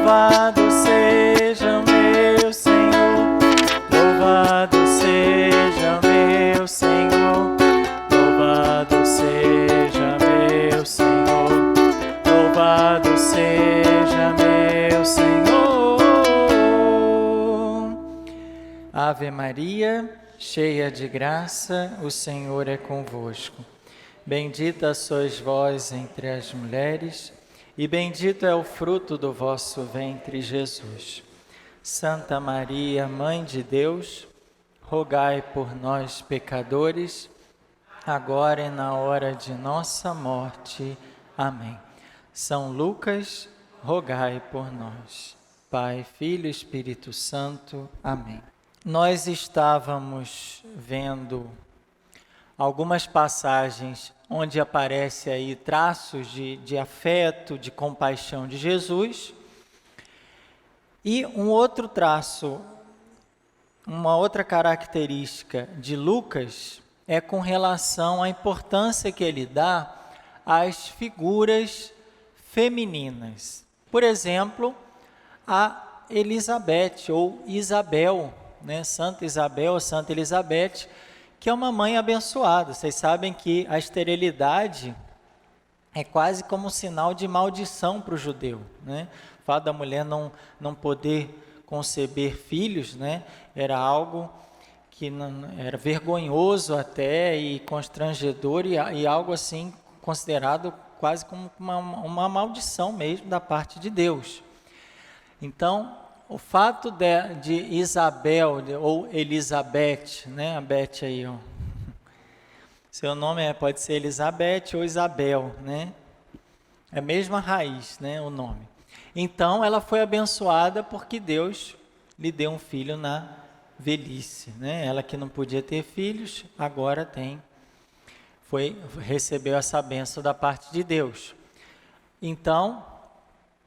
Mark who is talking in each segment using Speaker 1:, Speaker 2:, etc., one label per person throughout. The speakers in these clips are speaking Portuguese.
Speaker 1: Louvado seja meu Senhor, louvado seja meu Senhor, louvado seja meu Senhor, louvado seja meu Senhor. Ave Maria, cheia de graça, o Senhor é convosco. Bendita sois vós entre as mulheres, e bendito é o fruto do vosso ventre, Jesus. Santa Maria, Mãe de Deus, rogai por nós, pecadores, agora e na hora de nossa morte. Amém. São Lucas, rogai por nós. Pai, Filho e Espírito Santo. Amém. Nós estávamos vendo algumas passagens onde aparece aí traços de afeto, de compaixão de Jesus. E um outro traço, uma outra característica de Lucas é com relação à importância que ele dá às figuras femininas. Por exemplo, a Elizabeth ou Isabel, né? Santa Isabel ou Santa Elizabeth, que é uma mãe abençoada. Vocês sabem que a esterilidade é quase como um sinal de maldição para o judeu, né? O fato da mulher não poder conceber filhos, né? Era algo que era vergonhoso até e constrangedor e algo assim considerado quase como uma maldição mesmo da parte de Deus. Então, o fato de Isabel ou Elizabeth, né? A Beth aí, ó. Seu nome pode ser Elizabeth ou Isabel, né? É a mesma raiz, né? O nome. Então, ela foi abençoada porque Deus lhe deu um filho na velhice, né? Ela que não podia ter filhos, agora recebeu essa bênção da parte de Deus. Então,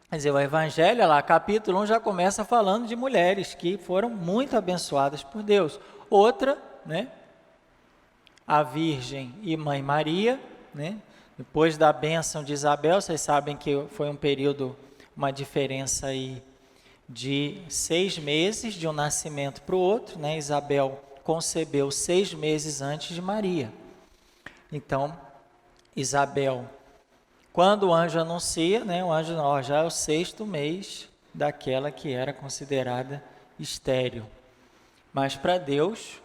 Speaker 1: quer dizer, o Evangelho, lá, capítulo 1, já começa falando de mulheres que foram muito abençoadas por Deus. Outra, né? A Virgem e Mãe Maria, né? Depois da bênção de Isabel, vocês sabem que foi um período, uma diferença aí de 6 meses de um nascimento para o outro, né? Isabel concebeu 6 meses antes de Maria. Então, Isabel, quando o anjo anuncia, né, o anjo, já é o 6º mês daquela que era considerada estéril. Mas para Deus,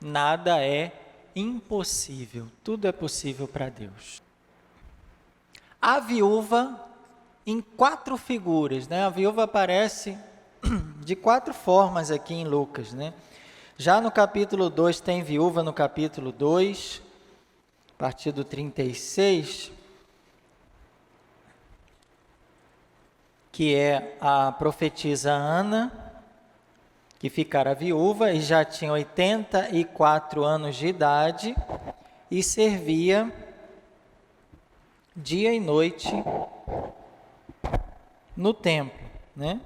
Speaker 1: nada é impossível, tudo é possível para Deus. A viúva, em 4 figuras, né? A viúva aparece de 4 formas aqui em Lucas, né? Já no capítulo 2 tem viúva no capítulo 2, a partir do 36, que é a profetisa Ana, que ficara viúva e já tinha 84 anos de idade e servia dia e noite no templo, né?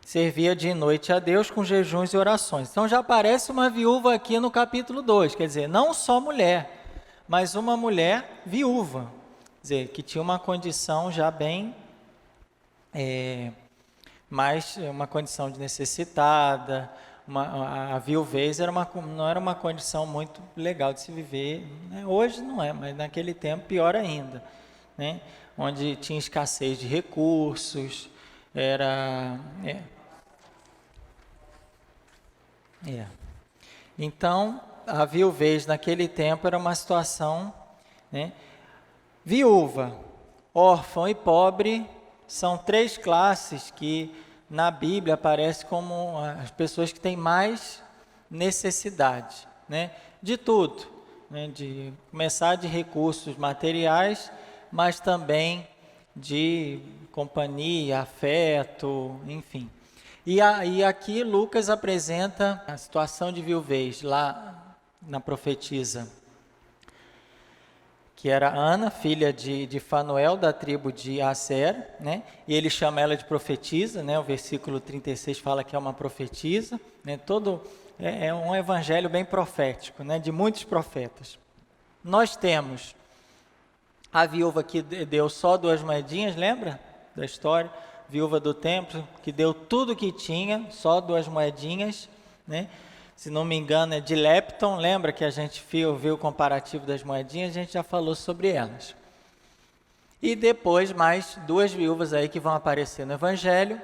Speaker 1: Servia dia e noite a Deus com jejuns e orações. Então já aparece uma viúva aqui no capítulo 2, quer dizer, não só mulher, mas uma mulher viúva, quer dizer, que tinha uma condição já bem mas uma condição de necessitada, a viuvez não era uma condição muito legal de se viver, né? Hoje não é, mas naquele tempo pior ainda, né? Onde tinha escassez de recursos, Então, a viuvez naquele tempo era uma situação, né? Viúva, órfão e pobre são 3 classes que na Bíblia aparecem como as pessoas que têm mais necessidade, né? De tudo, né? De começar de recursos materiais, mas também de companhia, afeto, enfim. E aqui Lucas apresenta a situação de viuvez lá na profetisa, que era Ana, filha de Fanuel, da tribo de Aser, né? E ele chama ela de profetisa, né? O versículo 36 fala que é uma profetisa, né? É um evangelho bem profético, né? De muitos profetas. Nós temos a viúva que deu só 2 moedinhas, lembra da história? viúva do templo, que deu tudo que tinha, só 2 moedinhas, né? Se não me engano é de lepton, lembra que a gente viu o comparativo das moedinhas, a gente já falou sobre elas. E depois mais 2 viúvas aí que vão aparecer no Evangelho.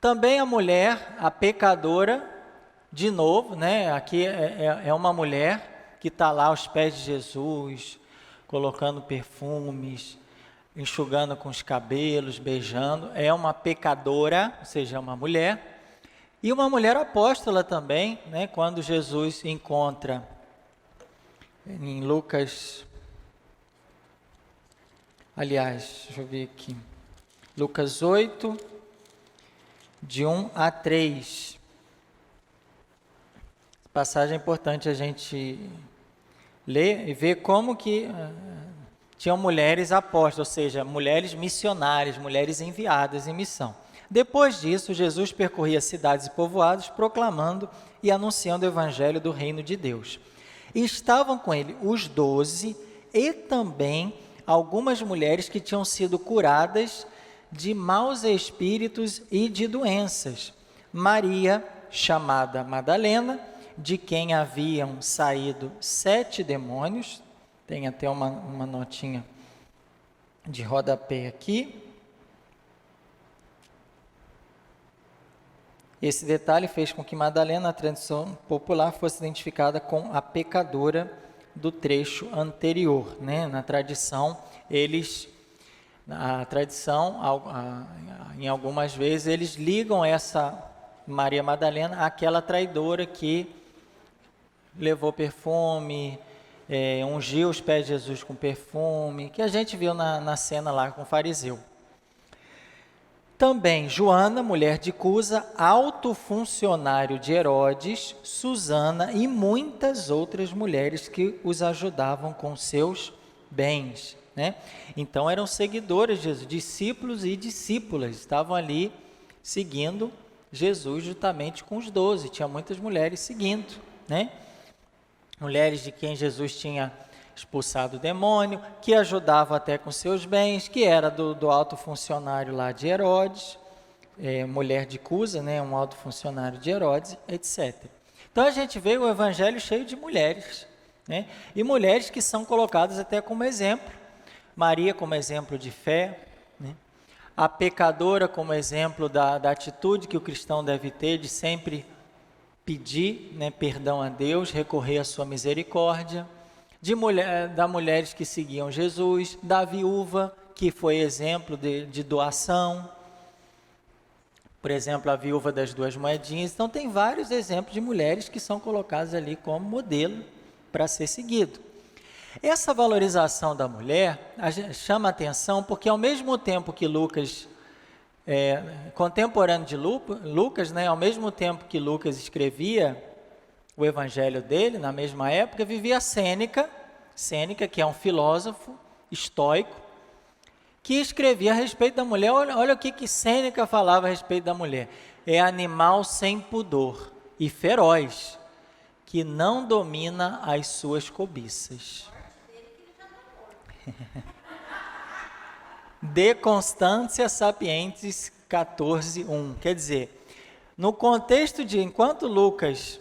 Speaker 1: Também a mulher, a pecadora, de novo, né? Aqui é uma mulher que está lá aos pés de Jesus, colocando perfumes, enxugando com os cabelos, beijando. É uma pecadora, ou seja, é uma mulher. E uma mulher apóstola também, né? Quando Jesus encontra em Lucas, aliás, deixa eu ver aqui, Lucas 8, de 1 a 3. Passagem importante a gente ler e ver como que tinham mulheres apóstolas, ou seja, mulheres missionárias, mulheres enviadas em missão. Depois disso, Jesus percorria cidades e povoados, proclamando e anunciando o evangelho do reino de Deus. E estavam com ele os 12 e também algumas mulheres que tinham sido curadas de maus espíritos e de doenças. Maria, chamada Madalena, de quem haviam saído 7 demônios, tem até uma notinha de rodapé aqui. Esse detalhe fez com que Madalena, na tradição popular, fosse identificada com a pecadora do trecho anterior, né? Na tradição, em algumas vezes, eles ligam essa Maria Madalena àquela traidora que levou perfume, ungiu os pés de Jesus com perfume, que a gente viu na cena lá com o fariseu. Também Joana, mulher de Cusa, alto funcionário de Herodes, Susana e muitas outras mulheres que os ajudavam com seus bens, né? Então eram seguidores de Jesus, discípulos e discípulas, estavam ali seguindo Jesus juntamente com os 12, tinha muitas mulheres seguindo, né? Mulheres de quem Jesus tinha expulsado o demônio, que ajudavam até com seus bens, que era do alto funcionário lá de Herodes, mulher de Cusa, né, um alto funcionário de Herodes, etc. Então a gente vê o evangelho cheio de mulheres, né, e mulheres que são colocadas até como exemplo. Maria como exemplo de fé, né, a pecadora como exemplo da atitude que o cristão deve ter de sempre pedir, né, perdão a Deus, recorrer à sua misericórdia. Da mulheres que seguiam Jesus, da viúva, que foi exemplo de doação, por exemplo, a viúva das 2 moedinhas. Então, tem vários exemplos de mulheres que são colocadas ali como modelo para ser seguido. Essa valorização da mulher chama atenção porque, ao mesmo tempo que Lucas, contemporâneo de Lucas, né, ao mesmo tempo que Lucas escrevia o evangelho dele, na mesma época, vivia Sêneca, que é um filósofo estoico, que escrevia a respeito da mulher. Olha o que Sêneca falava a respeito da mulher. É animal sem pudor e feroz, que não domina as suas cobiças. De Constância Sapientes 14:1. Quer dizer, no contexto de enquanto Lucas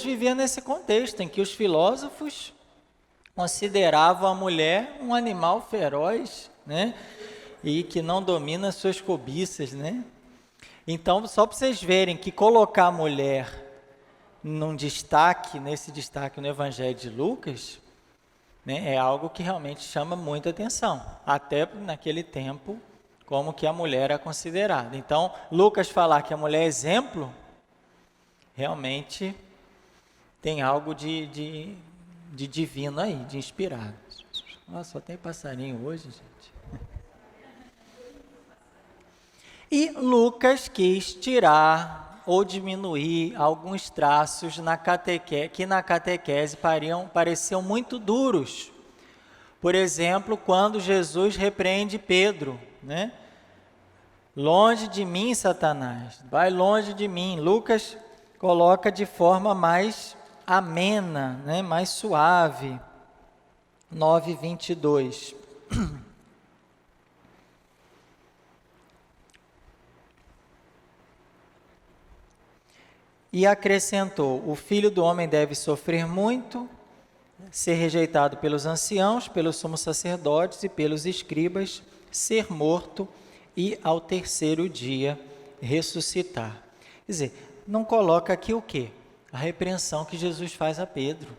Speaker 1: vivia nesse contexto em que os filósofos consideravam a mulher um animal feroz, né? E que não domina suas cobiças, né? Então, só para vocês verem que colocar a mulher nesse destaque no Evangelho de Lucas, né, é algo que realmente chama muita atenção, até naquele tempo, como que a mulher era considerada. Então, Lucas falar que a mulher é exemplo, realmente tem algo de divino aí, de inspirado. Nossa, só tem passarinho hoje, gente. E Lucas quis tirar ou diminuir alguns traços que na catequese pareciam muito duros. Por exemplo, quando Jesus repreende Pedro, né? Longe de mim, Satanás, vai longe de mim. Lucas coloca de forma mais amena, né? Mais suave. 9:22. E acrescentou: o Filho do Homem deve sofrer muito, ser rejeitado pelos anciãos, pelos sumos sacerdotes e pelos escribas, ser morto e ao terceiro dia ressuscitar. Quer dizer, não coloca aqui o quê? A repreensão que Jesus faz a Pedro.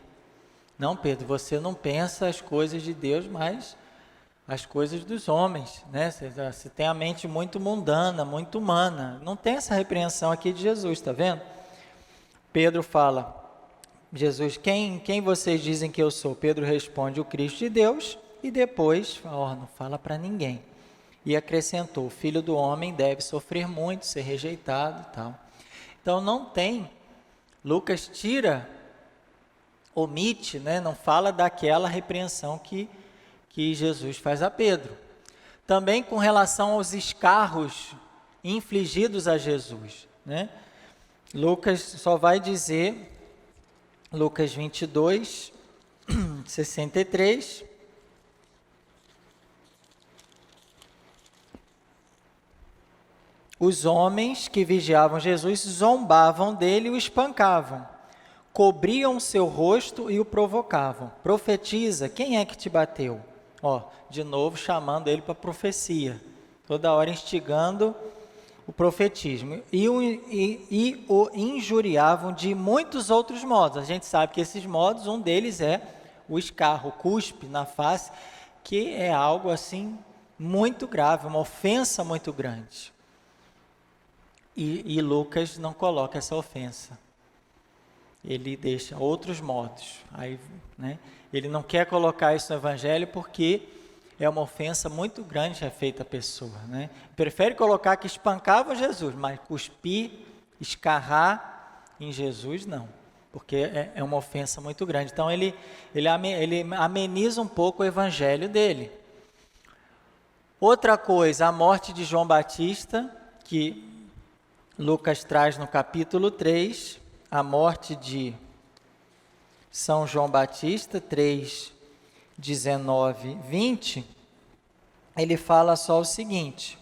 Speaker 1: Não, Pedro, você não pensa as coisas de Deus, mas as coisas dos homens, né? Você tem a mente muito mundana, muito humana. Não tem essa repreensão aqui de Jesus, está vendo? Pedro fala, Jesus, quem vocês dizem que eu sou? Pedro responde, o Cristo de Deus, e depois, não fala para ninguém. E acrescentou, o Filho do Homem deve sofrer muito, ser rejeitado e tal. Então não tem, Lucas omite, né? Não fala daquela repreensão que Jesus faz a Pedro. Também com relação aos escarros infligidos a Jesus, né? Lucas só vai dizer, Lucas 22, 63, os homens que vigiavam Jesus zombavam dele e o espancavam, cobriam seu rosto e o provocavam. Profetiza, quem é que te bateu? De novo chamando ele para profecia, toda hora instigando o profetismo, e o injuriavam de muitos outros modos. A gente sabe que esses modos, um deles é o escarro, o cuspe na face, que é algo assim muito grave, uma ofensa muito grande. E Lucas não coloca essa ofensa, ele deixa outros modos. Aí, né, ele não quer colocar isso no Evangelho porque é uma ofensa muito grande que é feita à pessoa, né? Prefere colocar que espancava Jesus, mas cuspir, escarrar em Jesus, não. Porque é uma ofensa muito grande. Então, ele ameniza um pouco o evangelho dele. Outra coisa, a morte de João Batista, que Lucas traz no capítulo 3, a morte de São João Batista, 3, 19, 20, ele fala só o seguinte,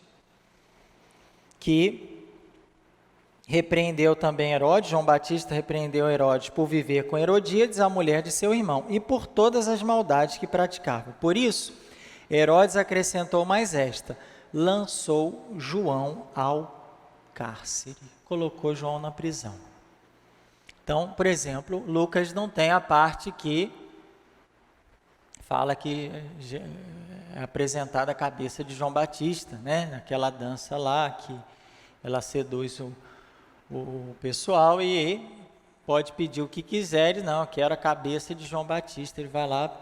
Speaker 1: que repreendeu também Herodes, João Batista repreendeu Herodes por viver com Herodíades, a mulher de seu irmão, e por todas as maldades que praticava. Por isso, Herodes acrescentou mais esta, lançou João ao cárcere, colocou João na prisão. Então, por exemplo, Lucas não tem a parte que fala que é apresentada a cabeça de João Batista, né? Naquela dança lá, que ela seduz o pessoal e pode pedir o que quiser, e não, eu quero a cabeça de João Batista. Ele vai lá,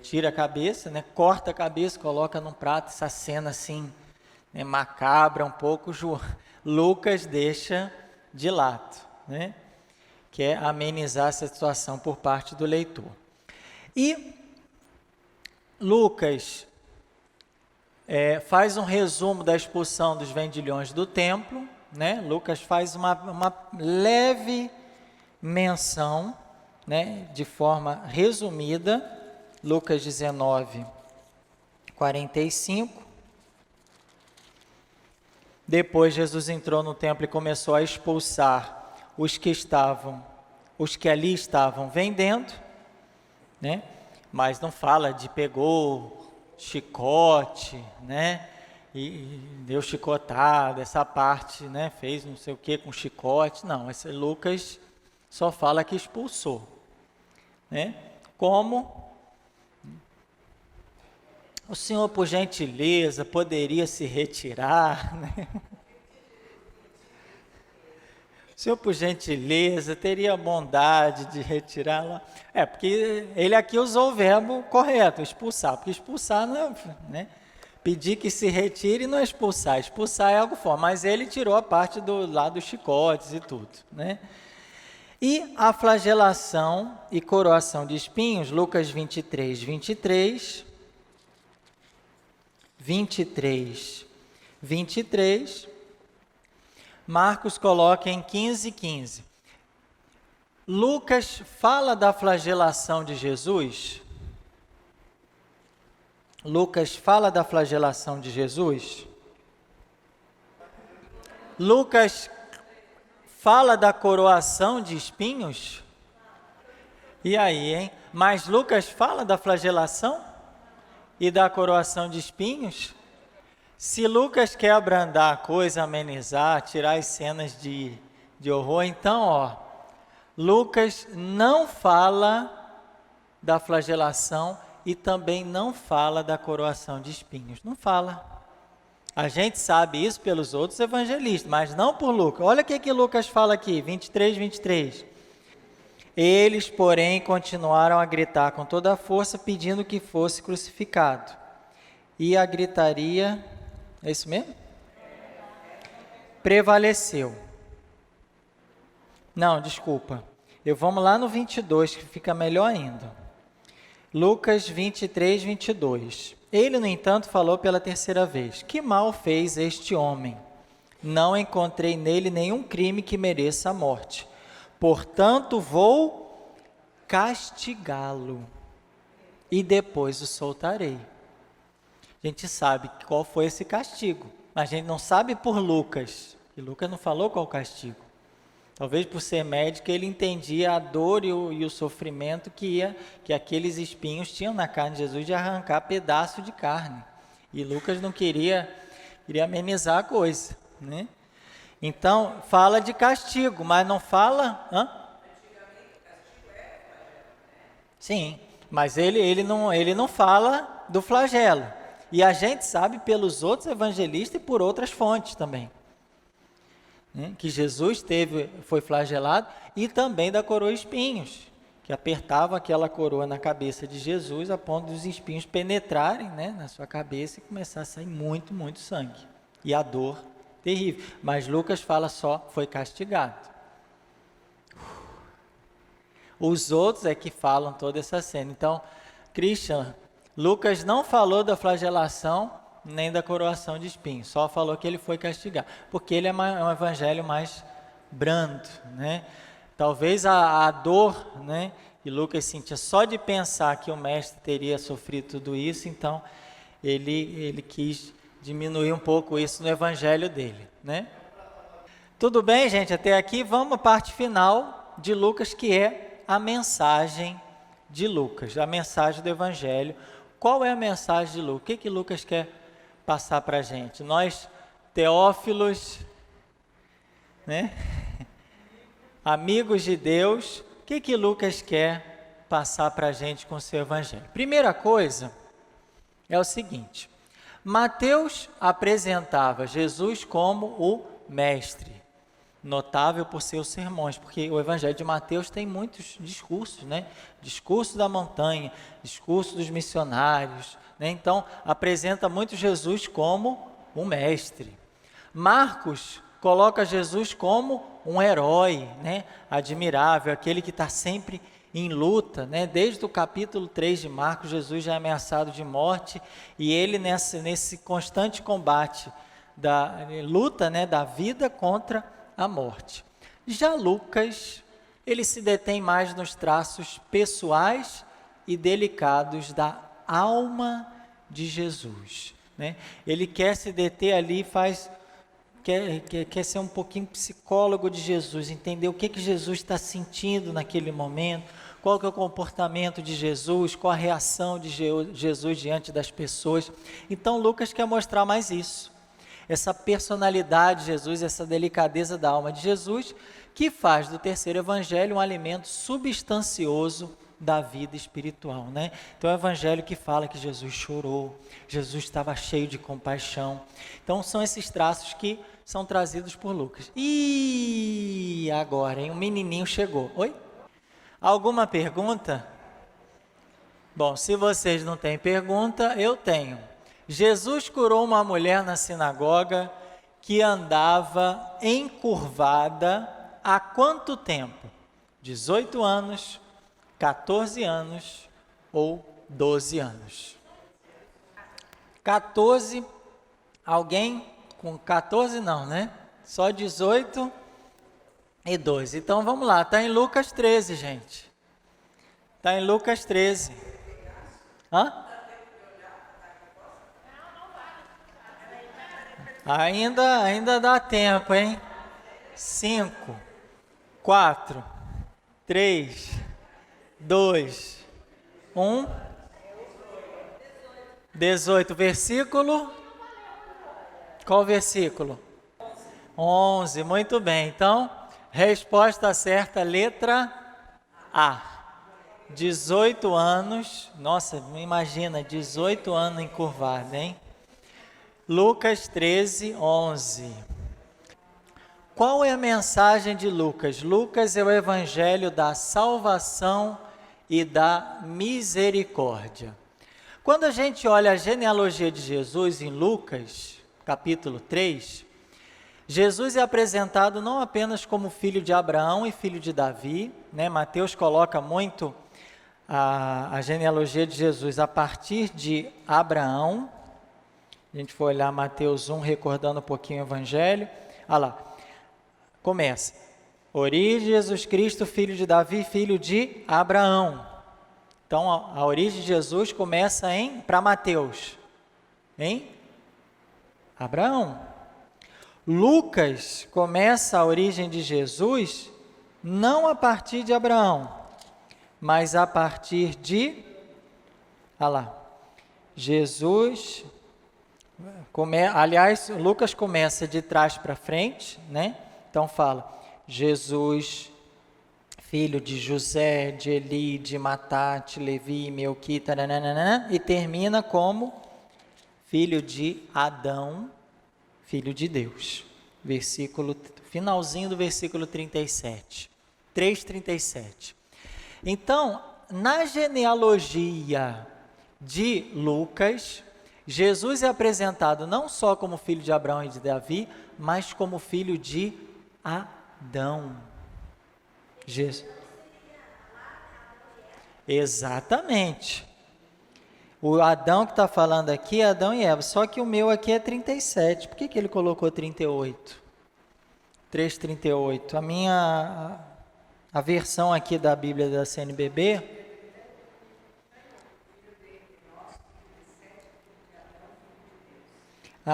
Speaker 1: tira a cabeça, né? Corta a cabeça, coloca num prato, essa cena assim, né? Macabra um pouco, Lucas deixa de lado, né? Quer amenizar essa situação por parte do leitor. E Lucas faz um resumo da expulsão dos vendilhões do templo, né? Lucas faz uma leve menção, né? De forma resumida, Lucas 19, 45. Depois Jesus entrou no templo e começou a expulsar os que ali estavam vendendo, né? Mas não fala de pegou chicote, né? E deu chicotada, essa parte, né? Fez não sei o que com chicote. Não, esse Lucas só fala que expulsou, né? Como o senhor, por gentileza, poderia se retirar, né? O senhor, por gentileza, teria bondade de retirá-la? Porque ele aqui usou o verbo correto, expulsar, porque expulsar não é, né? Pedir que se retire não é expulsar, expulsar é algo forte, mas ele tirou a parte do lado dos chicotes e tudo, né? E a flagelação e coroação de espinhos, Lucas 23, 23, 23, 23, Marcos coloca em 15, 15. Lucas fala da flagelação de Jesus? Lucas fala da flagelação de Jesus? Lucas fala da coroação de espinhos? E aí, hein? Mas Lucas fala da flagelação e da coroação de espinhos? Se Lucas quer abrandar a coisa, amenizar, tirar as cenas de horror, então, ó, Lucas não fala da flagelação e também não fala da coroação de espinhos. Não fala. A gente sabe isso pelos outros evangelistas, mas não por Lucas. Olha o que Lucas fala aqui, 23, 23. Eles, porém, continuaram a gritar com toda a força, pedindo que fosse crucificado. E a gritaria, é isso mesmo? Prevaleceu. Não, desculpa. Vamos lá no 22, que fica melhor ainda. Lucas 23, 22. Ele, no entanto, falou pela terceira vez: que mal fez este homem? Não encontrei nele nenhum crime que mereça a morte. Portanto, vou castigá-lo e depois o soltarei. A gente sabe qual foi esse castigo, mas a gente não sabe por Lucas. E Lucas não falou qual o castigo. Talvez por ser médico ele entendia a dor e o sofrimento que aqueles espinhos tinham na carne de Jesus, de arrancar pedaço de carne. E Lucas não queria amenizar a coisa, né? Então, fala de castigo, mas não fala... Sim, mas ele não fala do flagelo. E a gente sabe pelos outros evangelistas e por outras fontes também, né, que Jesus foi flagelado, e também da coroa de espinhos, que apertava aquela coroa na cabeça de Jesus a ponto dos espinhos penetrarem, né, na sua cabeça e começar a sair muito, muito sangue. E a dor terrível. Mas Lucas fala só, foi castigado. Os outros é que falam toda essa cena. Então, Christian, Lucas não falou da flagelação nem da coroação de espinhos, só falou que ele foi castigado, porque ele é um evangelho mais brando, né? Talvez a dor, né, que Lucas sentia só de pensar que o mestre teria sofrido tudo isso, então ele quis diminuir um pouco isso no evangelho dele, né? Tudo bem, gente, até aqui vamos à parte final de Lucas, que é a mensagem de Lucas, a mensagem do evangelho. Qual é a mensagem de Lucas? O que Lucas quer passar para a gente? Nós, teófilos, né? Amigos de Deus, o que Lucas quer passar para a gente com o seu evangelho? Primeira coisa é o seguinte: Mateus apresentava Jesus como o mestre, notável por seus sermões, porque o evangelho de Mateus tem muitos discursos, né? Discurso da montanha, discurso dos missionários, né? Então apresenta muito Jesus como um mestre. Marcos coloca Jesus como um herói, né? Admirável, aquele que está sempre em luta, né? Desde o capítulo 3 de Marcos, Jesus já é ameaçado de morte, e ele nesse constante combate da luta, né, da vida contra a morte. Já Lucas, ele se detém mais nos traços pessoais e delicados da alma de Jesus, né? Ele quer se deter ali, quer ser um pouquinho psicólogo de Jesus, entender o que Jesus está sentindo naquele momento, qual que é o comportamento de Jesus, qual a reação de Jesus diante das pessoas. Então Lucas quer mostrar mais isso, essa personalidade de Jesus, essa delicadeza da alma de Jesus, que faz do terceiro evangelho um alimento substancioso da vida espiritual, né? Então é o evangelho que fala que Jesus chorou, Jesus estava cheio de compaixão. Então são esses traços que são trazidos por Lucas. E agora, hein? Um menininho chegou. Oi? Alguma pergunta? Bom, se vocês não têm pergunta, eu tenho. Jesus curou uma mulher na sinagoga que andava encurvada há quanto tempo? 18 anos, 14 anos ou 12 anos? 14, alguém com 14 não, né? Só 18 e 12. Então vamos lá, está em Lucas 13, gente. Está em Lucas 13. Hã? Ainda dá tempo, hein? 5, 4, 3, 2, 1. 18, versículo? Qual versículo? 11, muito bem. Então, resposta certa, letra A. 18 anos, nossa, imagina, 18 anos encurvado, hein? Lucas 13, 11. Qual é a mensagem de Lucas? Lucas é o evangelho da salvação e da misericórdia. Quando a gente olha a genealogia de Jesus em Lucas, capítulo 3, Jesus é apresentado não apenas como filho de Abraão e filho de Davi, né? Mateus coloca muito a genealogia de Jesus a partir de Abraão. A gente for olhar Mateus 1, recordando um pouquinho o evangelho. Olha lá, começa. Origem de Jesus Cristo, filho de Davi, filho de Abraão. Então, a origem de Jesus começa para Mateus, em Abraão. Lucas começa a origem de Jesus não a partir de Abraão, mas a partir de, olha lá, Jesus, aliás, Lucas começa de trás para frente, né? Então fala, Jesus, filho de José, de Eli, de Matate, Levi, Melqui, taranana, e termina como filho de Adão, filho de Deus. Finalzinho do versículo 37, 3:37. Então, na genealogia de Lucas, Jesus é apresentado não só como filho de Abraão e de Davi, mas como filho de Adão. Exatamente. O Adão que está falando aqui é Adão e Eva, só que o meu aqui é 37. Por que ele colocou 38? 3:38. A versão aqui da Bíblia da CNBB.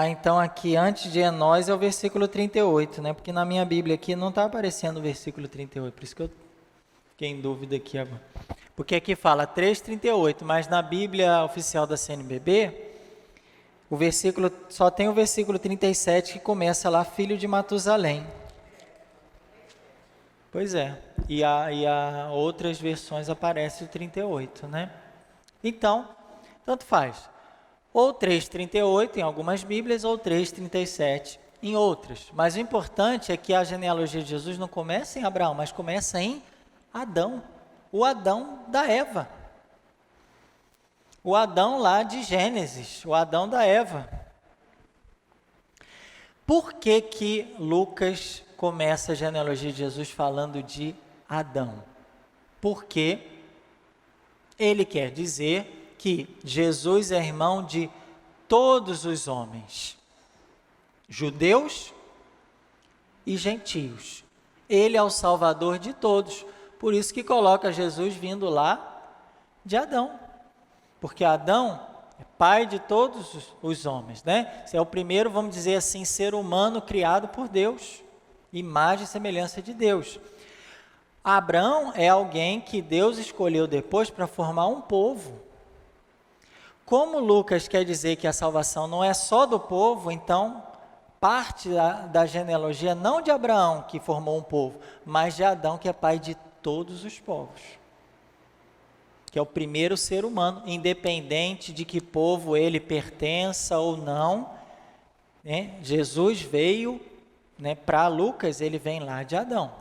Speaker 1: Então aqui antes de Enós é o versículo 38, né? Porque na minha Bíblia aqui não está aparecendo o versículo 38, por isso que eu fiquei em dúvida aqui agora. Porque aqui fala 3:38, mas na Bíblia oficial da CNBB, o versículo, só tem o versículo 37 que começa lá, filho de Matusalém. Pois é, e a outras versões aparece o 38, né? Então, tanto faz. Ou 3:38 em algumas Bíblias, ou 3:37 em outras. Mas o importante é que a genealogia de Jesus não começa em Abraão, mas começa em Adão. O Adão da Eva. O Adão lá de Gênesis, o Adão da Eva. Por que que Lucas começa a genealogia de Jesus falando de Adão? Porque ele quer dizer que Jesus é irmão de todos os homens, judeus e gentios. Ele é o Salvador de todos. Por isso que coloca Jesus vindo lá de Adão. Porque Adão é pai de todos os homens, né? Esse é o primeiro, vamos dizer assim, ser humano criado por Deus. Imagem e semelhança de Deus. Abraão é alguém que Deus escolheu depois para formar um povo. Como Lucas quer dizer que a salvação não é só do povo, então parte da genealogia não de Abraão, que formou um povo, mas de Adão, que é pai de todos os povos. Que é o primeiro ser humano, independente de que povo ele pertença ou não, né? Jesus veio, né, para Lucas, ele vem lá de Adão.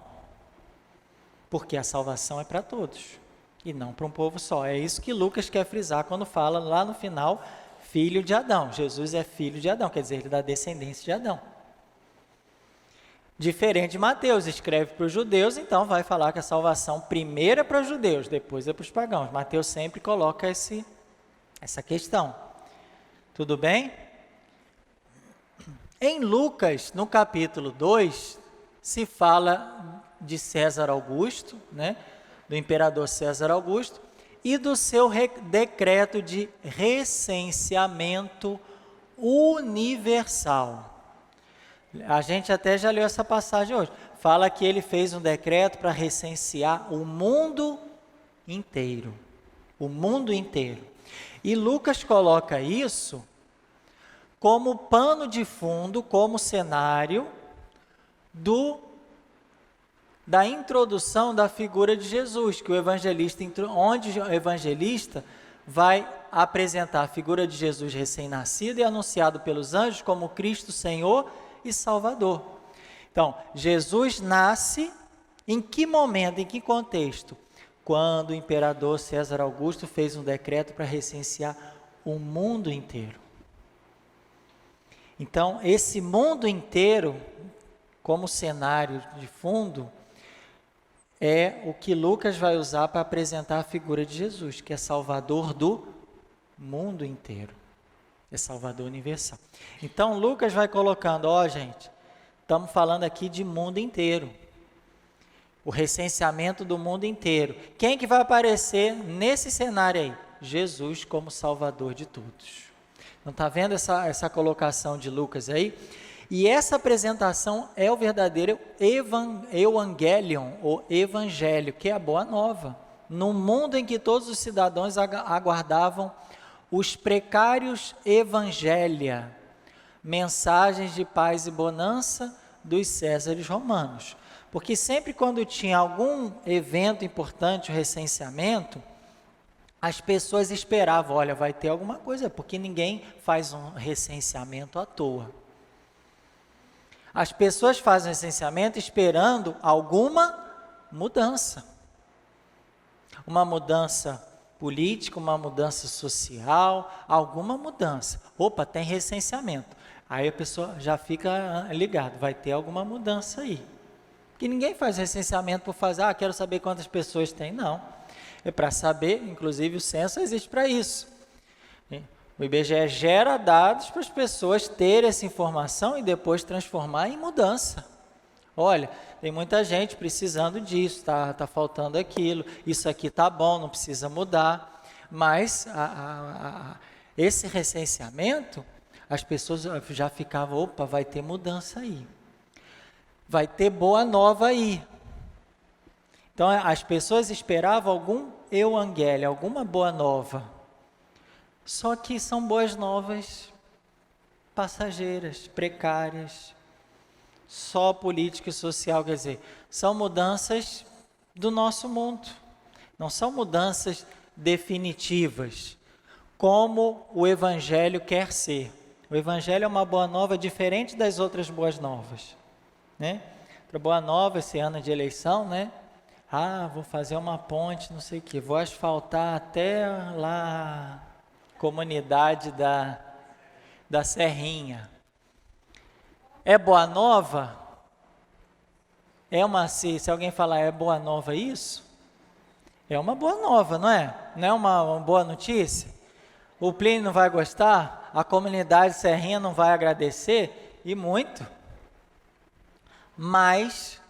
Speaker 1: Porque a salvação é para todos, e não para um povo só. É isso que Lucas quer frisar quando fala lá no final, filho de Adão. Jesus é filho de Adão, quer dizer, ele é da descendência de Adão. Diferente de Mateus, escreve para os judeus, então vai falar que a salvação primeiro é para os judeus, depois é para os pagãos. Mateus sempre coloca essa questão. Tudo bem? Em Lucas, no capítulo 2, se fala de César Augusto, né? Do imperador César Augusto, e do seu decreto de recenseamento universal. A gente até já leu essa passagem hoje. Fala que ele fez um decreto para recensear o mundo inteiro. O mundo inteiro. E Lucas coloca isso como pano de fundo, como cenário da introdução da figura de Jesus, que onde o evangelista vai apresentar a figura de Jesus recém-nascido e anunciado pelos anjos como Cristo Senhor e Salvador. Então, Jesus nasce em que momento, em que contexto? Quando o imperador César Augusto fez um decreto para recensear o mundo inteiro. Então, esse mundo inteiro, como cenário de fundo, é o que Lucas vai usar para apresentar a figura de Jesus, que é Salvador do mundo inteiro. É Salvador universal. Então, Lucas vai colocando, gente, estamos falando aqui de mundo inteiro. O recenseamento do mundo inteiro. Quem que vai aparecer nesse cenário aí? Jesus como Salvador de todos. Não está vendo essa colocação de Lucas aí? E essa apresentação é o verdadeiro evangelion, ou evangelho, que é a boa nova. No mundo em que todos os cidadãos aguardavam os precários evangelia, mensagens de paz e bonança dos Césares romanos. Porque sempre quando tinha algum evento importante, o recenseamento, as pessoas esperavam, olha, vai ter alguma coisa, porque ninguém faz um recenseamento à toa. As pessoas fazem o recenseamento esperando alguma mudança. Uma mudança política, uma mudança social, alguma mudança. Opa, tem recenseamento. Aí a pessoa já fica ligada, vai ter alguma mudança aí. Porque ninguém faz recenseamento por fazer, quero saber quantas pessoas tem. Não. É para saber, inclusive o censo existe para isso. O IBGE gera dados para as pessoas terem essa informação e depois transformar em mudança. Olha, tem muita gente precisando disso, está faltando aquilo, isso aqui está bom, não precisa mudar. Mas esse recenseamento, as pessoas já ficavam, opa, vai ter mudança aí. Vai ter boa nova aí. Então, as pessoas esperavam algum evangelho, alguma boa nova. Só que são boas novas passageiras, precárias, só política e social, quer dizer, são mudanças do nosso mundo, não são mudanças definitivas, como o Evangelho quer ser. O Evangelho é uma boa nova diferente das outras boas novas, né? Outra boa nova esse ano de eleição, né? Vou fazer uma ponte, não sei o que, vou asfaltar até lá, comunidade da Serrinha. É boa nova? Se alguém falar é boa nova isso, é uma boa nova, não é? Não é uma boa notícia? O Plínio não vai gostar, a comunidade Serrinha não vai agradecer, e muito. Mas,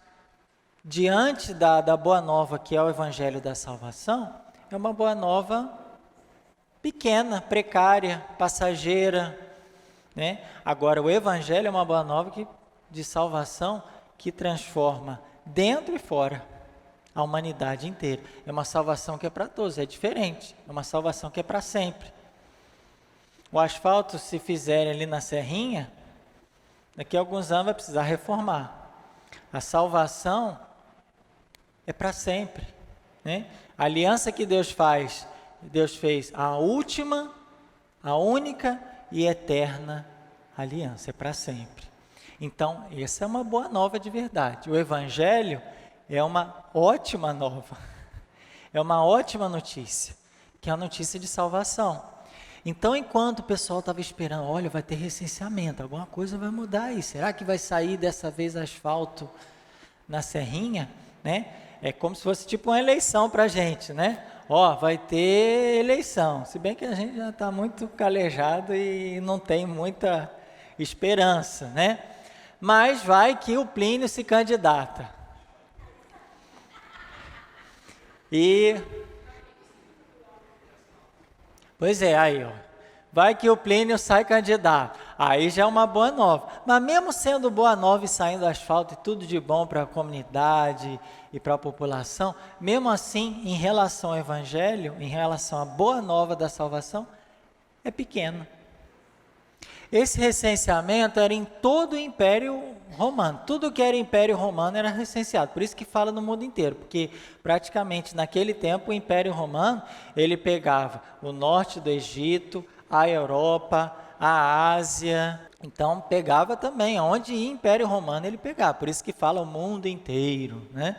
Speaker 1: diante da boa nova, que é o Evangelho da Salvação, é uma boa nova pequena, precária, passageira, né? Agora, o Evangelho é uma boa nova de salvação que transforma dentro e fora a humanidade inteira. É uma salvação que é para todos, é diferente, é uma salvação que é para sempre. O asfalto, se fizerem ali na Serrinha, daqui a alguns anos vai precisar reformar. A salvação é para sempre, né? A aliança que Deus fez a última, a única e eterna aliança, é para sempre. Então, essa é uma boa nova de verdade. O Evangelho é uma ótima nova, é uma ótima notícia, que é a notícia de salvação. Então, enquanto o pessoal estava esperando, olha, vai ter recenseamento, alguma coisa vai mudar aí, será que vai sair dessa vez asfalto na Serrinha, né? É como se fosse tipo uma eleição para a gente, né? Vai ter eleição, se bem que a gente já está muito calejado e não tem muita esperança, né? Mas vai que o Plínio se candidata. Pois é, aí, vai que o Plínio sai candidato. aí já é uma boa nova. Mas mesmo sendo boa nova e saindo asfalto e tudo de bom para a comunidade e para a população, mesmo assim, em relação ao Evangelho, em relação à boa nova da salvação, é pequeno. Esse recenseamento era em todo o Império Romano. Tudo que era Império Romano era recenseado. Por isso que fala no mundo inteiro, porque praticamente naquele tempo o Império Romano, ele pegava o norte do Egito, a Europa, a Ásia. Então pegava também, onde ia Império Romano ele pegava. Por isso que fala o mundo inteiro, né?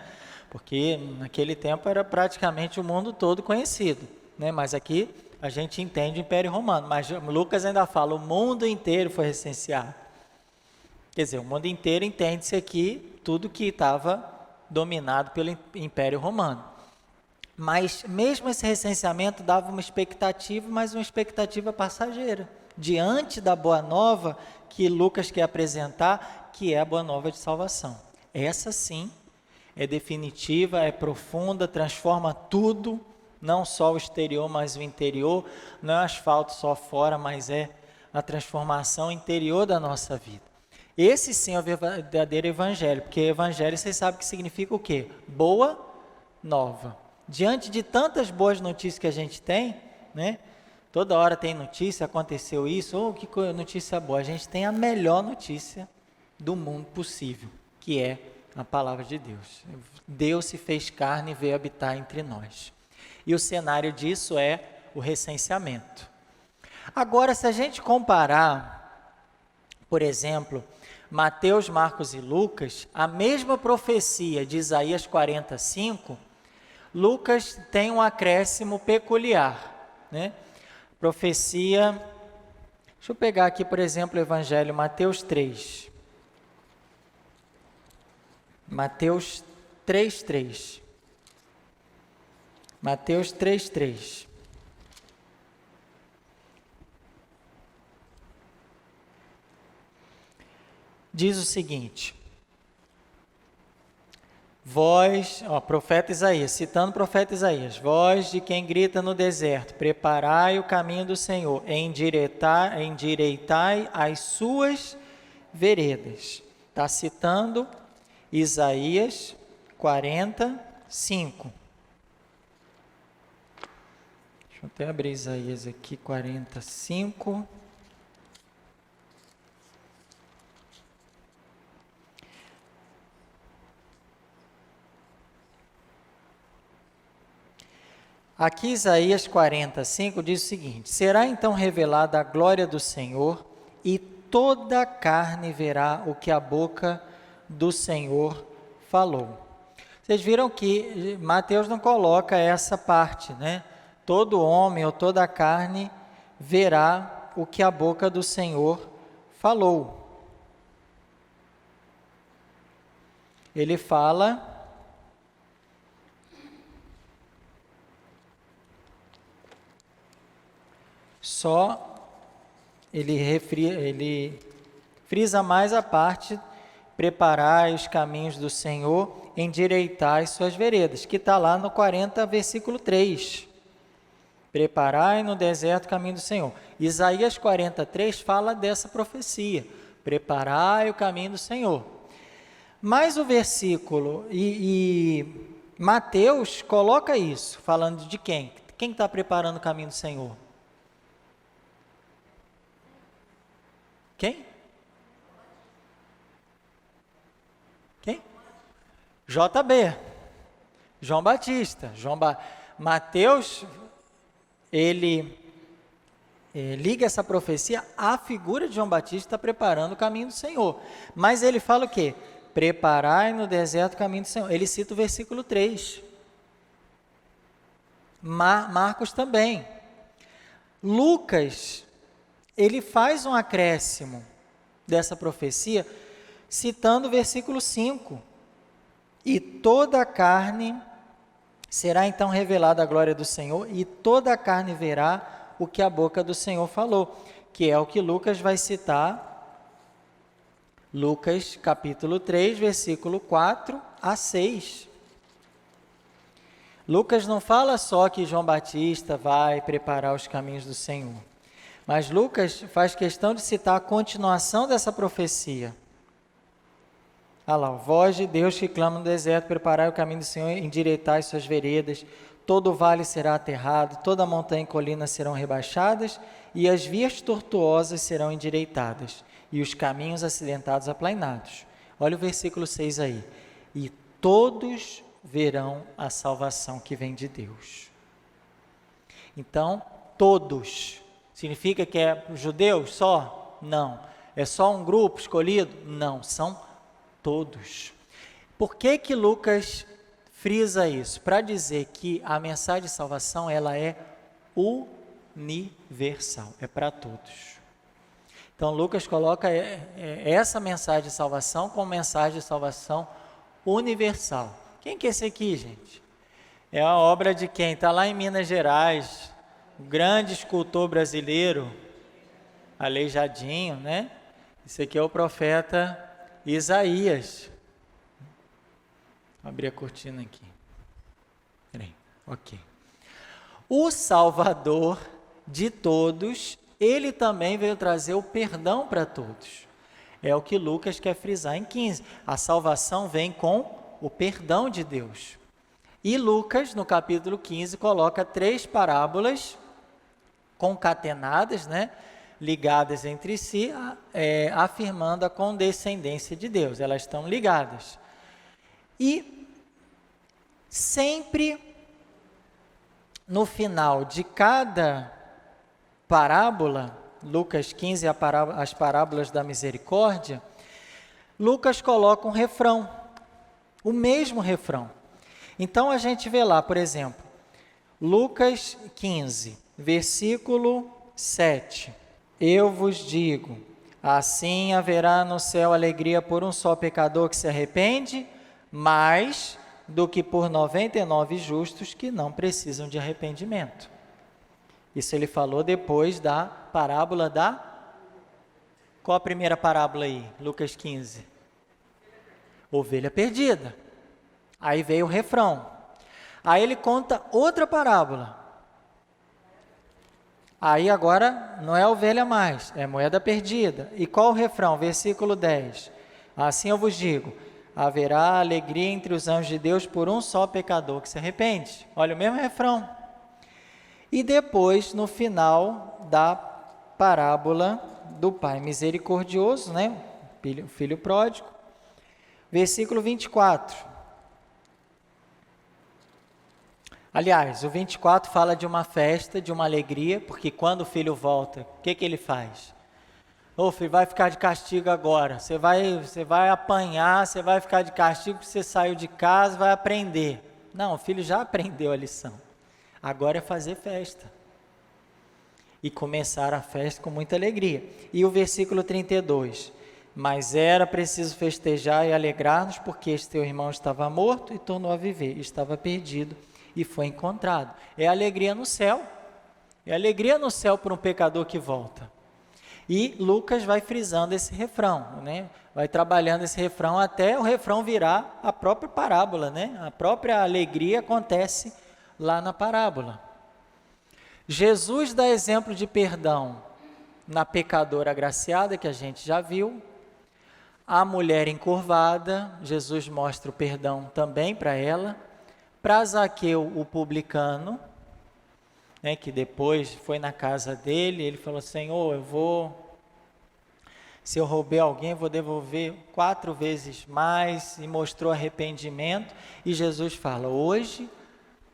Speaker 1: Porque naquele tempo era praticamente o mundo todo conhecido, né? Mas aqui a gente entende o Império Romano, mas Lucas ainda fala, o mundo inteiro foi recenseado. Quer dizer, o mundo inteiro entende-se aqui tudo que estava dominado pelo Império Romano. Mas mesmo esse recenseamento dava uma expectativa, mas uma expectativa passageira, diante da boa nova que Lucas quer apresentar, que é a boa nova de salvação. Essa sim é definitiva, é profunda, transforma tudo, não só o exterior, mas o interior. Não é asfalto só fora, mas é a transformação interior da nossa vida. Esse sim é o verdadeiro evangelho, porque evangelho vocês sabem que significa o quê? Boa nova. Diante de tantas boas notícias que a gente tem, né? Toda hora tem notícia, aconteceu isso, que notícia boa. A gente tem a melhor notícia do mundo possível, que é a palavra de Deus. Deus se fez carne e veio habitar entre nós. E o cenário disso é o recenseamento. Agora, se a gente comparar, por exemplo, Mateus, Marcos e Lucas, a mesma profecia de Isaías 45, Lucas tem um acréscimo peculiar, né? Profecia, deixa eu pegar aqui, por exemplo, o Evangelho, Mateus 3. Mateus 3:3. Mateus 3:3. Diz o seguinte: vós, profeta Isaías, citando o profeta Isaías, vós de quem grita no deserto, preparai o caminho do Senhor, endireitai as suas veredas. Está citando Isaías 45. Deixa eu até abrir Isaías aqui, 45. Aqui Isaías 45 diz o seguinte: será então revelada a glória do Senhor, e toda a carne verá o que a boca do Senhor falou. Vocês viram que Mateus não coloca essa parte, né? Todo homem ou toda a carne verá o que a boca do Senhor falou. Ele fala ele frisa mais a parte, preparai os caminhos do Senhor, endireitai as suas veredas, que está lá no 40, versículo 3. Preparai no deserto o caminho do Senhor. Isaías 43 fala dessa profecia, preparai o caminho do Senhor. Mas o versículo, e Mateus coloca isso, falando de quem? Quem está preparando o caminho do Senhor? Quem? Quem? JB. João Batista. Mateus, ele liga essa profecia à figura de João Batista preparando o caminho do Senhor. Mas ele fala o quê? Preparai no deserto o caminho do Senhor. Ele cita o versículo 3. Marcos também. Lucas, ele faz um acréscimo dessa profecia, citando o versículo 5. E toda a carne será então revelada a glória do Senhor, e toda a carne verá o que a boca do Senhor falou, que é o que Lucas vai citar, Lucas capítulo 3, versículo 4 a 6. Lucas não fala só que João Batista vai preparar os caminhos do Senhor, Mas Lucas faz questão de citar a continuação dessa profecia. Olha lá, voz de Deus que clama no deserto, preparai o caminho do Senhor, endireitai suas veredas, todo vale será aterrado, toda montanha e colina serão rebaixadas, e as vias tortuosas serão endireitadas, e os caminhos acidentados aplainados. Olha o versículo 6 aí. E todos verão a salvação que vem de Deus. Então, todos. Significa que é judeus só? Não. É só um grupo escolhido? Não, são todos. Por que que Lucas frisa isso? Para dizer que a mensagem de salvação, ela é universal, é para todos. Então, Lucas coloca essa mensagem de salvação como mensagem de salvação universal. Quem que é esse aqui, gente? É a obra de quem? Está lá em Minas Gerais, o grande escultor brasileiro, Aleijadinho, né? Esse aqui é o profeta Isaías. Vou abrir a cortina aqui. Peraí, ok. O Salvador de todos, ele também veio trazer o perdão para todos. É o que Lucas quer frisar em 15. A salvação vem com o perdão de Deus. E Lucas, no capítulo 15, coloca 3 parábolas concatenadas, né, ligadas entre si, afirmando a condescendência de Deus. Elas estão ligadas. E sempre no final de cada parábola, Lucas 15, as parábolas da misericórdia, Lucas coloca um refrão, o mesmo refrão. Então a gente vê lá, por exemplo, Lucas 15, versículo 7. Eu vos digo, assim haverá no céu alegria por um só pecador que se arrepende, mais do que por 99 justos que não precisam de arrependimento. Isso ele falou depois da parábola da... Qual a primeira parábola aí? Lucas 15. Ovelha perdida. Aí veio o refrão. Aí ele conta outra parábola. Aí agora não é ovelha mais, é moeda perdida. E qual o refrão? Versículo 10. Assim eu vos digo, haverá alegria entre os anjos de Deus por um só pecador que se arrepende. Olha o mesmo refrão. E depois, no final da parábola do Pai misericordioso, né? O filho pródigo, versículo 24. Aliás, o 24 fala de uma festa, de uma alegria, porque quando o filho volta, o que ele faz? Ô filho, vai ficar de castigo agora, você vai apanhar, você vai ficar de castigo porque você saiu de casa, vai aprender. Não, o filho já aprendeu a lição, agora é fazer festa. E começar a festa com muita alegria. E o versículo 32, mas era preciso festejar e alegrar-nos, porque este teu irmão estava morto e tornou a viver, estava perdido e foi encontrado. É alegria no céu, é alegria no céu por um pecador que volta. E Lucas vai frisando esse refrão, né? Vai trabalhando esse refrão até o refrão virar a própria parábola, né? A própria alegria acontece lá na parábola. Jesus dá exemplo de perdão na pecadora agraciada, que a gente já viu. A mulher encurvada, Jesus mostra o perdão também para ela. Para Zaqueu, o publicano, né, que depois foi na casa dele, ele falou, Senhor, se eu roubei alguém, eu vou devolver 4 vezes mais, e mostrou arrependimento, e Jesus fala, hoje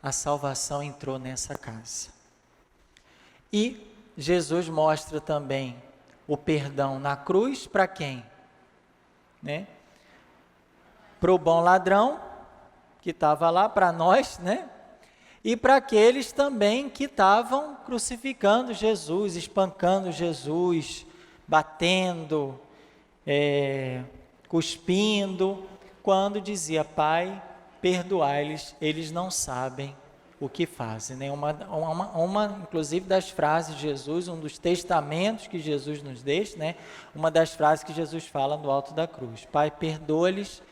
Speaker 1: a salvação entrou nessa casa. E Jesus mostra também o perdão na cruz, para quem? Né? Para o bom ladrão, que estava lá, para nós, né? E para aqueles também que estavam crucificando Jesus, espancando Jesus, batendo, cuspindo, quando dizia, Pai, perdoai-lhes, eles não sabem o que fazem. Né? Inclusive, das frases de Jesus, um dos testamentos que Jesus nos deixa, né? Uma das frases que Jesus fala no alto da cruz, Pai, perdoa-lhes,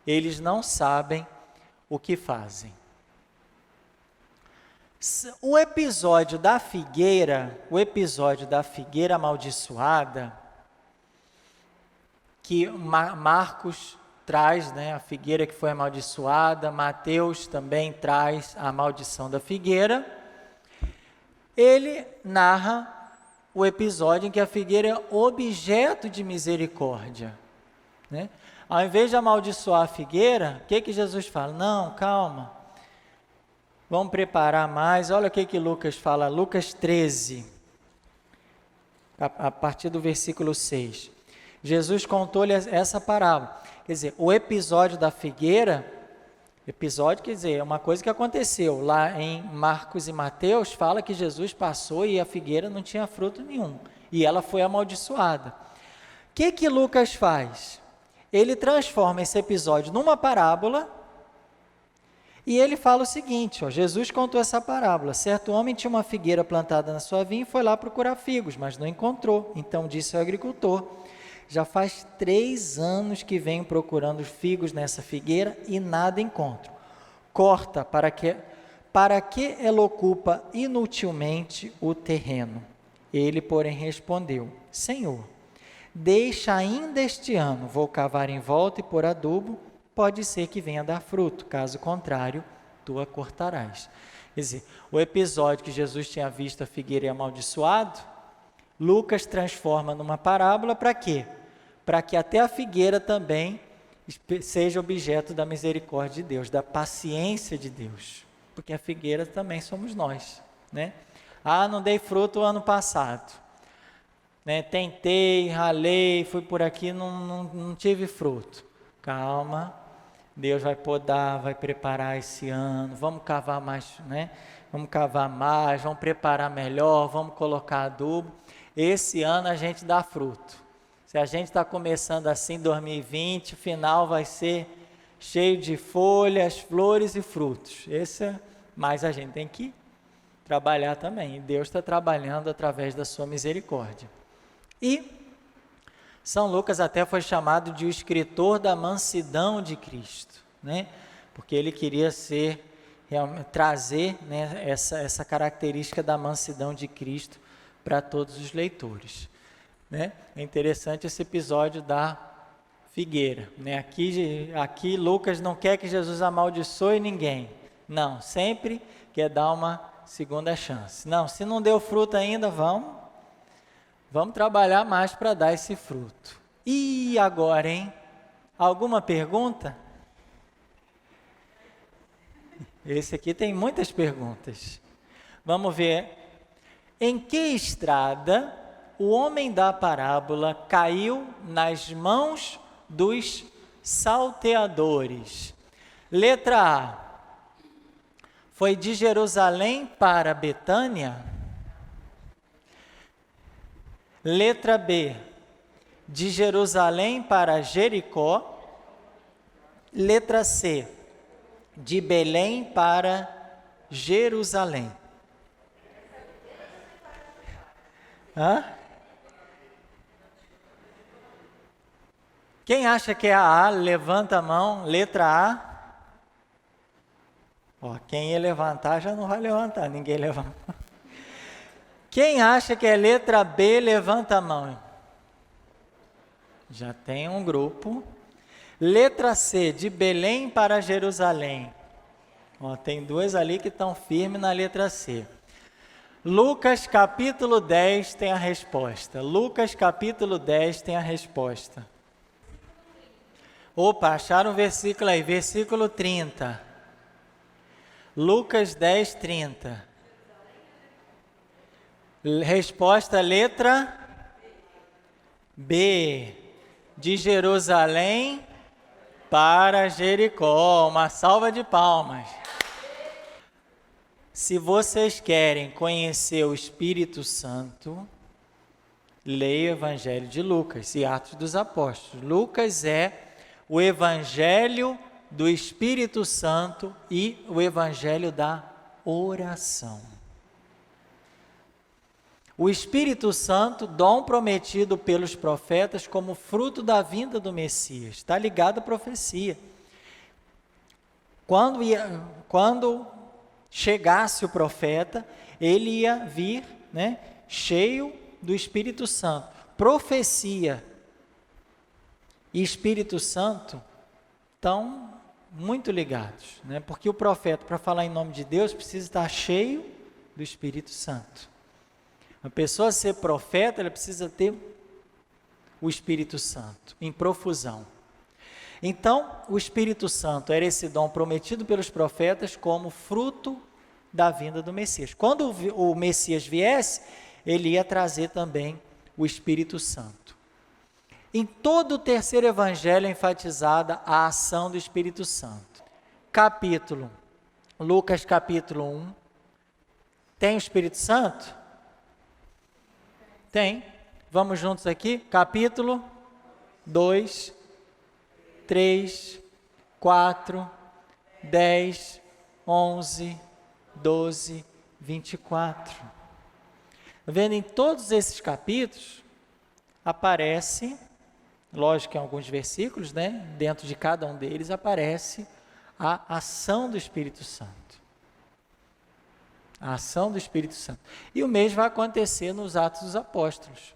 Speaker 1: eles não sabem o que fazem. O episódio da figueira amaldiçoada, que Marcos traz, né, a figueira que foi amaldiçoada, Mateus também traz a maldição da figueira, ele narra o episódio em que a figueira é objeto de misericórdia, né? Ao invés de amaldiçoar a figueira, o que Jesus fala? Não, calma, vamos preparar mais. Olha o que Lucas fala, Lucas 13, a partir do versículo 6. Jesus contou-lhe essa parábola. Quer dizer, o episódio da figueira, é uma coisa que aconteceu. Lá em Marcos e Mateus, fala que Jesus passou e a figueira não tinha fruto nenhum. E ela foi amaldiçoada. O que Lucas faz? Ele transforma esse episódio numa parábola e ele fala o seguinte, Jesus contou essa parábola. Certo homem tinha uma figueira plantada na sua vinha e foi lá procurar figos, mas não encontrou. Então disse ao agricultor: já faz 3 anos que venho procurando figos nessa figueira e nada encontro. Corta, para que ela ocupa inutilmente o terreno? Ele, porém, respondeu: Senhor, deixa ainda este ano, vou cavar em volta e pôr adubo, pode ser que venha dar fruto, caso contrário, tu a cortarás. Quer dizer, o episódio que Jesus tinha visto a figueira amaldiçoado, Lucas transforma numa parábola para quê? Para que até a figueira também seja objeto da misericórdia de Deus, da paciência de Deus, porque a figueira também somos nós, né? Não dei fruto o ano passado, né? Tentei, ralei, fui por aqui, não tive fruto. Calma, Deus vai podar, vai preparar esse ano, vamos cavar mais, né? Vamos cavar mais, vamos preparar melhor, vamos colocar adubo. Esse ano a gente dá fruto. Se a gente está começando assim 2020, o final vai ser cheio de folhas, flores e frutos. Mas a gente tem que trabalhar também. E Deus está trabalhando através da sua misericórdia. E São Lucas até foi chamado de o escritor da mansidão de Cristo, né? Porque ele queria trazer, né, essa característica da mansidão de Cristo para todos os leitores, né? É interessante esse episódio da figueira, né? Aqui Lucas não quer que Jesus amaldiçoe ninguém, não, sempre quer dar uma segunda chance. Não, se não deu fruto ainda, vamos trabalhar mais para dar esse fruto. E agora, hein? Alguma pergunta? Esse aqui tem muitas perguntas. Vamos ver. Em que estrada o homem da parábola caiu nas mãos dos salteadores? Letra A. Foi de Jerusalém para Betânia? Letra B. De Jerusalém para Jericó? Letra C. De Belém para Jerusalém? Quem acha que é a A, levanta a mão. Letra A. Quem ia levantar já não vai levantar, ninguém levanta. Quem acha que é letra B, levanta a mão. Já tem um grupo. Letra C, de Belém para Jerusalém. Tem 2 ali que estão firmes na letra C. Lucas capítulo 10 tem a resposta. Lucas capítulo 10 tem a resposta. Acharam o versículo aí, versículo 30. Lucas 10, 30. Resposta, letra B. De Jerusalém para Jericó. Uma salva de palmas. Se vocês querem conhecer o Espírito Santo, leia o Evangelho de Lucas e Atos dos Apóstolos. Lucas é o Evangelho do Espírito Santo e o Evangelho da oração. O Espírito Santo, dom prometido pelos profetas como fruto da vinda do Messias, está ligado à profecia. Quando chegasse o profeta, ele ia vir, né, cheio do Espírito Santo. Profecia e Espírito Santo estão muito ligados, né? Porque o profeta, para falar em nome de Deus, precisa estar cheio do Espírito Santo. A pessoa ser profeta, ela precisa ter o Espírito Santo em profusão. Então, o Espírito Santo era esse dom prometido pelos profetas como fruto da vinda do Messias. Quando o Messias viesse, ele ia trazer também o Espírito Santo. Em todo o terceiro evangelho é enfatizada a ação do Espírito Santo. Lucas capítulo 1. Tem o Espírito Santo? Tem. Vamos juntos aqui? Capítulo 2, 3, 4, 10, 11, 12, 24. Vendo em todos esses capítulos, aparece, lógico que em alguns versículos, né, dentro de cada um deles aparece a ação do Espírito Santo. A ação do Espírito Santo. E o mesmo vai acontecer nos Atos dos Apóstolos.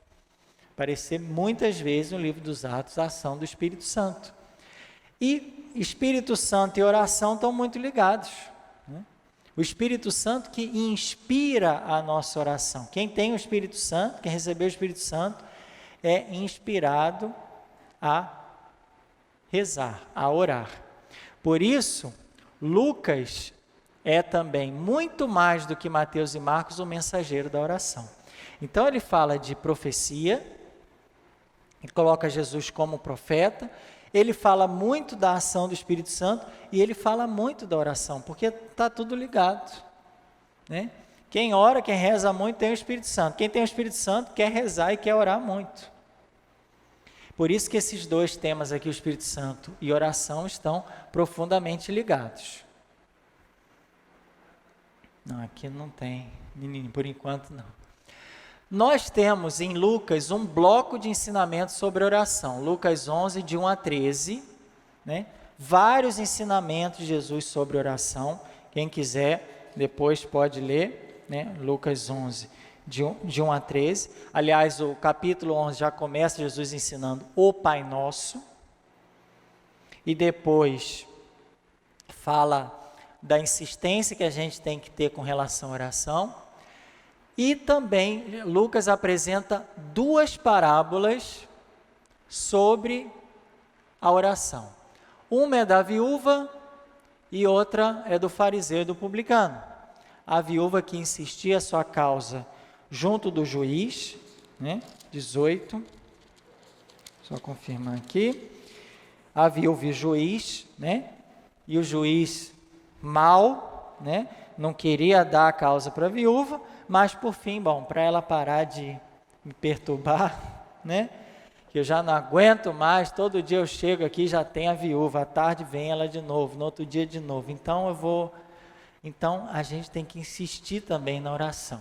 Speaker 1: Aparecer muitas vezes no livro dos Atos a ação do Espírito Santo. E Espírito Santo e oração estão muito ligados, né? O Espírito Santo que inspira a nossa oração. Quem tem o Espírito Santo, quem recebeu o Espírito Santo, é inspirado a rezar, a orar. Por isso, Lucas é também, muito mais do que Mateus e Marcos, o mensageiro da oração. Então ele fala de profecia, ele coloca Jesus como profeta, ele fala muito da ação do Espírito Santo e ele fala muito da oração, porque está tudo ligado, né? Quem ora, quem reza muito tem o Espírito Santo. Quem tem o Espírito Santo quer rezar e quer orar muito. Por isso que esses dois temas aqui, o Espírito Santo e oração, estão profundamente ligados. Não, aqui não tem, menino, por enquanto não. Nós temos em Lucas um bloco de ensinamentos sobre oração, Lucas 11, de 1 a 13, né? Vários ensinamentos de Jesus sobre oração. Quem quiser, depois pode ler, né? Lucas 11, de 1 a 13. Aliás, o capítulo 11 já começa Jesus ensinando o Pai Nosso, e depois fala da insistência que a gente tem que ter com relação à oração. E também Lucas apresenta duas parábolas sobre a oração. Uma é da viúva e outra é do fariseu e do publicano. A viúva que insistia a sua causa junto do juiz, né? 18, só confirmar aqui. A viúva e o juiz, né? E o juiz mau, né? Não queria dar a causa para a viúva, mas por fim, para ela parar de me perturbar, né? Que eu já não aguento mais, todo dia eu chego aqui já tem a viúva, à tarde vem ela de novo, no outro dia de novo. Então a gente tem que insistir também na oração.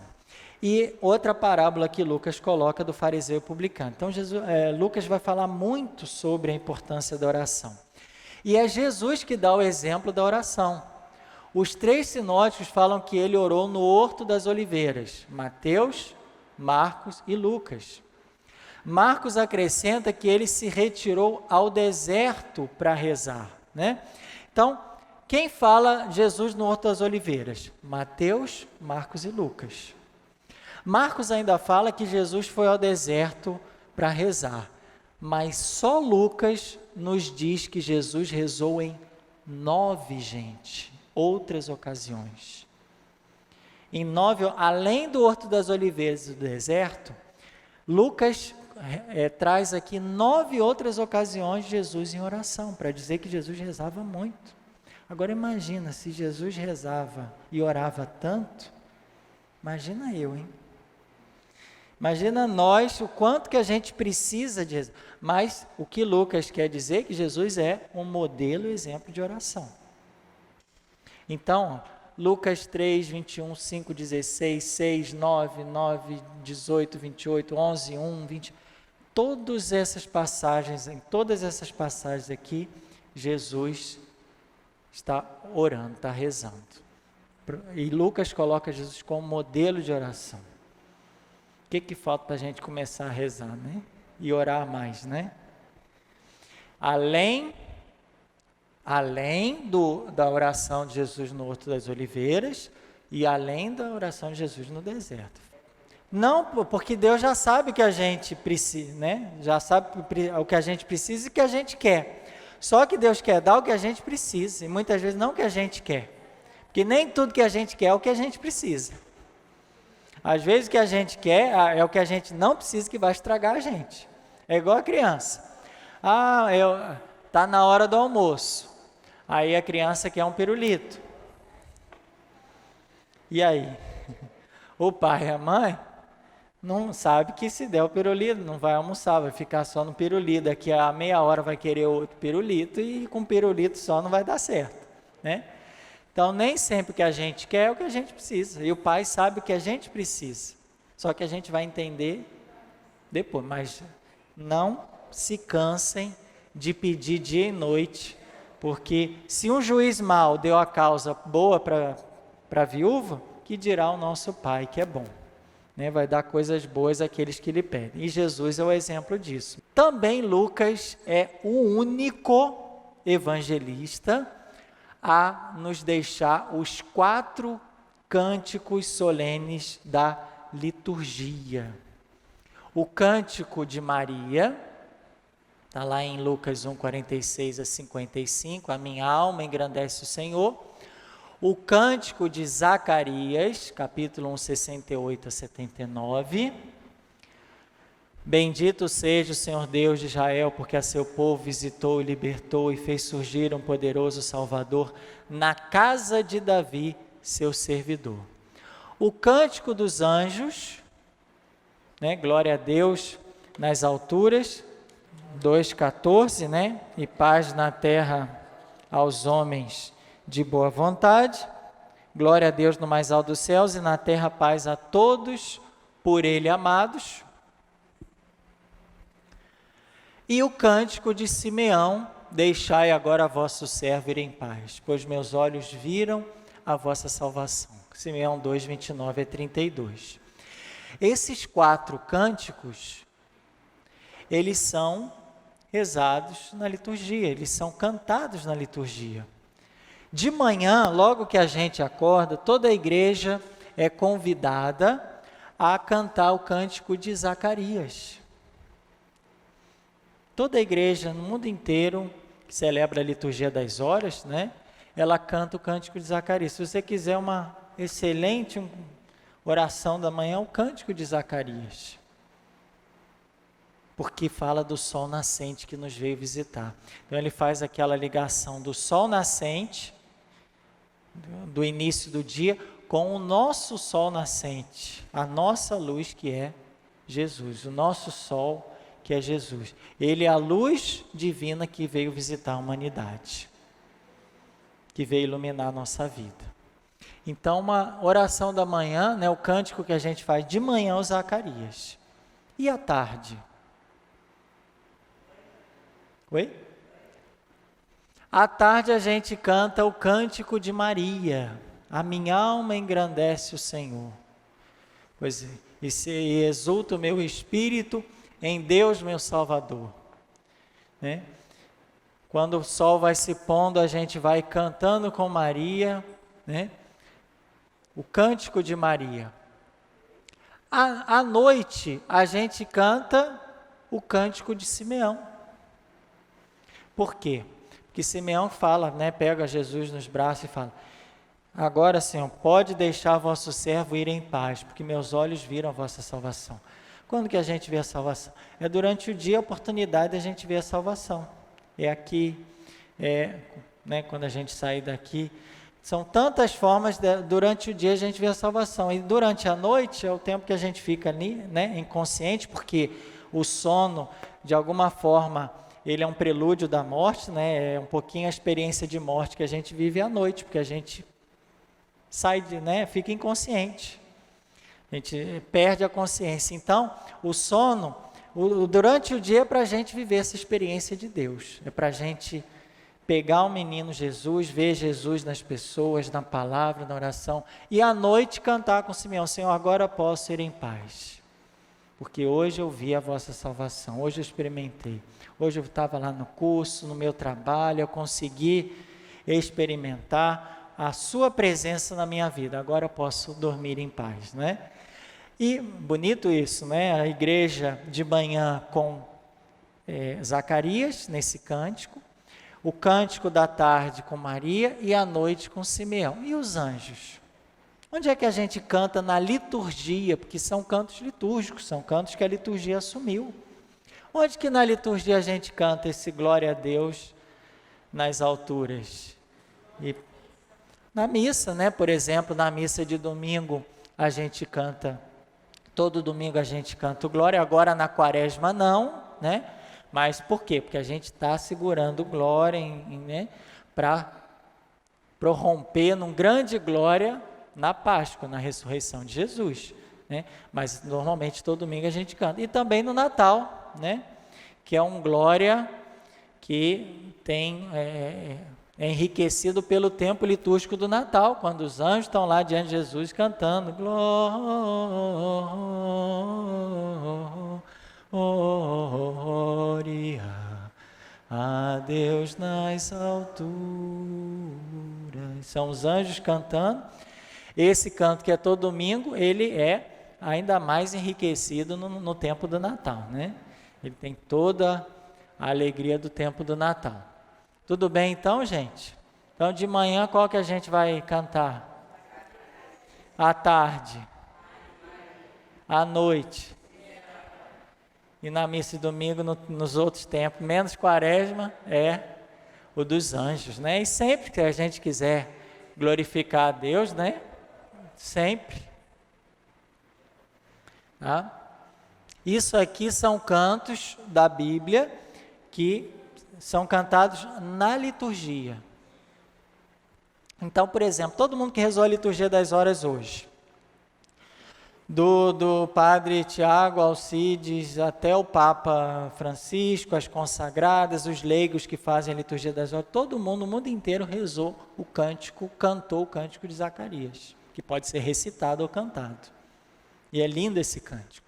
Speaker 1: E outra parábola que Lucas coloca do fariseu e publicano. Então Lucas vai falar muito sobre a importância da oração. E é Jesus que dá o exemplo da oração. Os três sinóticos falam que ele orou no Horto das Oliveiras, Mateus, Marcos e Lucas. Marcos acrescenta que ele se retirou ao deserto para rezar, né? Então, quem fala Jesus no Horto das Oliveiras? Mateus, Marcos e Lucas. Marcos ainda fala que Jesus foi ao deserto para rezar, mas só Lucas nos diz que Jesus rezou em 9 outras ocasiões. Em 9, além do Horto das Oliveiras e do deserto, Lucas traz aqui 9 outras ocasiões de Jesus em oração, para dizer que Jesus rezava muito. Agora imagina, se Jesus rezava e orava tanto, imagina eu, hein? Imagina nós, o quanto que a gente precisa de rezar. Mas o que Lucas quer dizer é que Jesus é um modelo e exemplo de oração. Então, Lucas 3, 21, 5, 16, 6, 9, 9, 18, 28, 11, 1, 20... Todas essas passagens, em todas essas passagens aqui, Jesus está orando, está rezando. E Lucas coloca Jesus como modelo de oração. O que falta para a gente começar a rezar, né? E orar mais, né? Além da oração de Jesus no Horto das Oliveiras e além da oração de Jesus no deserto. Não, porque Deus já sabe o que a gente precisa, né? Já sabe o que a gente precisa e o que a gente quer. Só que Deus quer dar o que a gente precisa e muitas vezes não o que a gente quer. Porque nem tudo que a gente quer é o que a gente precisa. Às vezes o que a gente quer é o que a gente não precisa, que vai estragar a gente. É igual a criança. Tá na hora do almoço. Aí a criança quer um pirulito. E aí? O pai e a mãe não sabe que se der o pirulito, não vai almoçar, vai ficar só no pirulito. Daqui a meia hora vai querer outro pirulito e com pirulito só não vai dar certo, né? Então, nem sempre o que a gente quer é o que a gente precisa. E o pai sabe o que a gente precisa. Só que a gente vai entender depois. Mas não se cansem de pedir dia e noite. Porque se um juiz mau deu a causa boa para a viúva, que dirá o nosso pai, que é bom. Né? Vai dar coisas boas àqueles que lhe pedem. E Jesus é o exemplo disso. Também Lucas é o único evangelista a nos deixar os 4 cânticos solenes da liturgia. O cântico de Maria, está lá em Lucas 1, 46 a 55, a minha alma engrandece o Senhor. O cântico de Zacarias, capítulo 1, 68 a 79. Bendito seja o Senhor Deus de Israel, porque a seu povo visitou e libertou e fez surgir um poderoso Salvador na casa de Davi, seu servidor. O cântico dos anjos, né? Glória a Deus nas alturas, 2,14, né? E paz na terra aos homens de boa vontade. Glória a Deus no mais alto dos céus e na terra paz a todos por ele amados. E o cântico de Simeão, deixai agora vosso servo ir em paz, pois meus olhos viram a vossa salvação. Simeão 2, 29 a 32. Esses 4 cânticos, eles são rezados na liturgia, eles são cantados na liturgia. De manhã, logo que a gente acorda, toda a igreja é convidada a cantar o cântico de Zacarias. Toda a igreja no mundo inteiro que celebra a liturgia das horas, né, ela canta o cântico de Zacarias. Se você quiser uma excelente oração da manhã, o cântico de Zacarias. Porque fala do sol nascente que nos veio visitar. Então ele faz aquela ligação do sol nascente, do início do dia, com o nosso sol nascente, a nossa luz que é Jesus, o nosso sol que é Jesus. Ele é a luz divina que veio visitar a humanidade, que veio iluminar a nossa vida. Então, uma oração da manhã, né, o cântico que a gente faz de manhã, o Zacarias. E à tarde? Oi? À tarde a gente canta o cântico de Maria. A minha alma engrandece o Senhor. Pois e exulta o meu espírito em Deus, meu Salvador. Né? Quando o sol vai se pondo, a gente vai cantando com Maria, né? O cântico de Maria. À noite, a gente canta o cântico de Simeão. Por quê? Porque Simeão fala, né? Pega Jesus nos braços e fala: agora, Senhor, pode deixar vosso servo ir em paz, porque meus olhos viram a vossa salvação. Quando que a gente vê a salvação? É durante o dia a oportunidade de a gente ver a salvação. É aqui, né, quando a gente sair daqui. São tantas formas, durante o dia a gente vê a salvação. E durante a noite é o tempo que a gente fica ali, né, inconsciente, porque o sono, de alguma forma, ele é um prelúdio da morte, né, é um pouquinho a experiência de morte que a gente vive à noite, porque a gente sai, né, fica inconsciente. A gente perde a consciência. Então, o sono, durante o dia é para a gente viver essa experiência de Deus. É para a gente pegar o menino Jesus, ver Jesus nas pessoas, na palavra, na oração, e à noite cantar com Simeão: Senhor, agora posso ir em paz, porque hoje eu vi a vossa salvação, hoje eu experimentei, hoje eu estava lá no curso, no meu trabalho, eu consegui experimentar a sua presença na minha vida, agora eu posso dormir em paz, né? E bonito isso, né? A igreja de manhã com Zacarias, nesse cântico, o cântico da tarde com Maria e à noite com Simeão. E os anjos? Onde é que a gente canta na liturgia? Porque são cantos litúrgicos, são cantos que a liturgia assumiu. Onde que na liturgia a gente canta esse glória a Deus nas alturas? E na missa, né? Por exemplo, na missa de domingo a gente canta, todo domingo a gente canta o glória, agora na quaresma não, né? Mas por quê? Porque a gente está segurando glória, né? Para prorromper num grande glória na Páscoa, na ressurreição de Jesus, né? Mas normalmente todo domingo a gente canta. E também no Natal, né? Que é um glória que tem é enriquecido pelo tempo litúrgico do Natal, quando os anjos estão lá diante de Jesus cantando glória a Deus nas alturas. São os anjos cantando. Esse canto que é todo domingo, ele é ainda mais enriquecido no tempo do Natal, né? Ele tem toda a alegria do tempo do Natal. Tudo bem então, gente? Então de manhã qual que a gente vai cantar? À tarde. À noite. E na missa de domingo, nos outros tempos, menos quaresma, é o dos anjos, né? E sempre que a gente quiser glorificar a Deus, né? Sempre. Tá? Isso aqui são cantos da Bíblia que são cantados na liturgia. Então, por exemplo, todo mundo que rezou a liturgia das horas hoje, do padre Tiago Alcides até o Papa Francisco, as consagradas, os leigos que fazem a liturgia das horas, todo mundo, o mundo inteiro rezou o cântico, cantou o cântico de Zacarias, que pode ser recitado ou cantado. E é lindo esse cântico.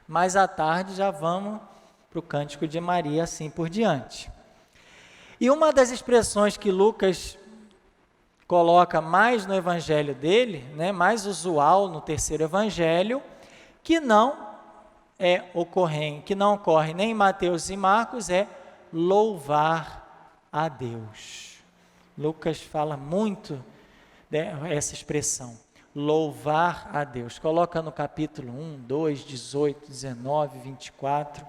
Speaker 1: Mas à tarde já vamos para o cântico de Maria, assim por diante. E uma das expressões que Lucas coloca mais no evangelho dele, né, mais usual no terceiro evangelho, que não ocorre nem em Mateus e Marcos, é louvar a Deus. Lucas fala muito dessa expressão, louvar a Deus. Coloca no capítulo 1, 2, 18, 19, 24,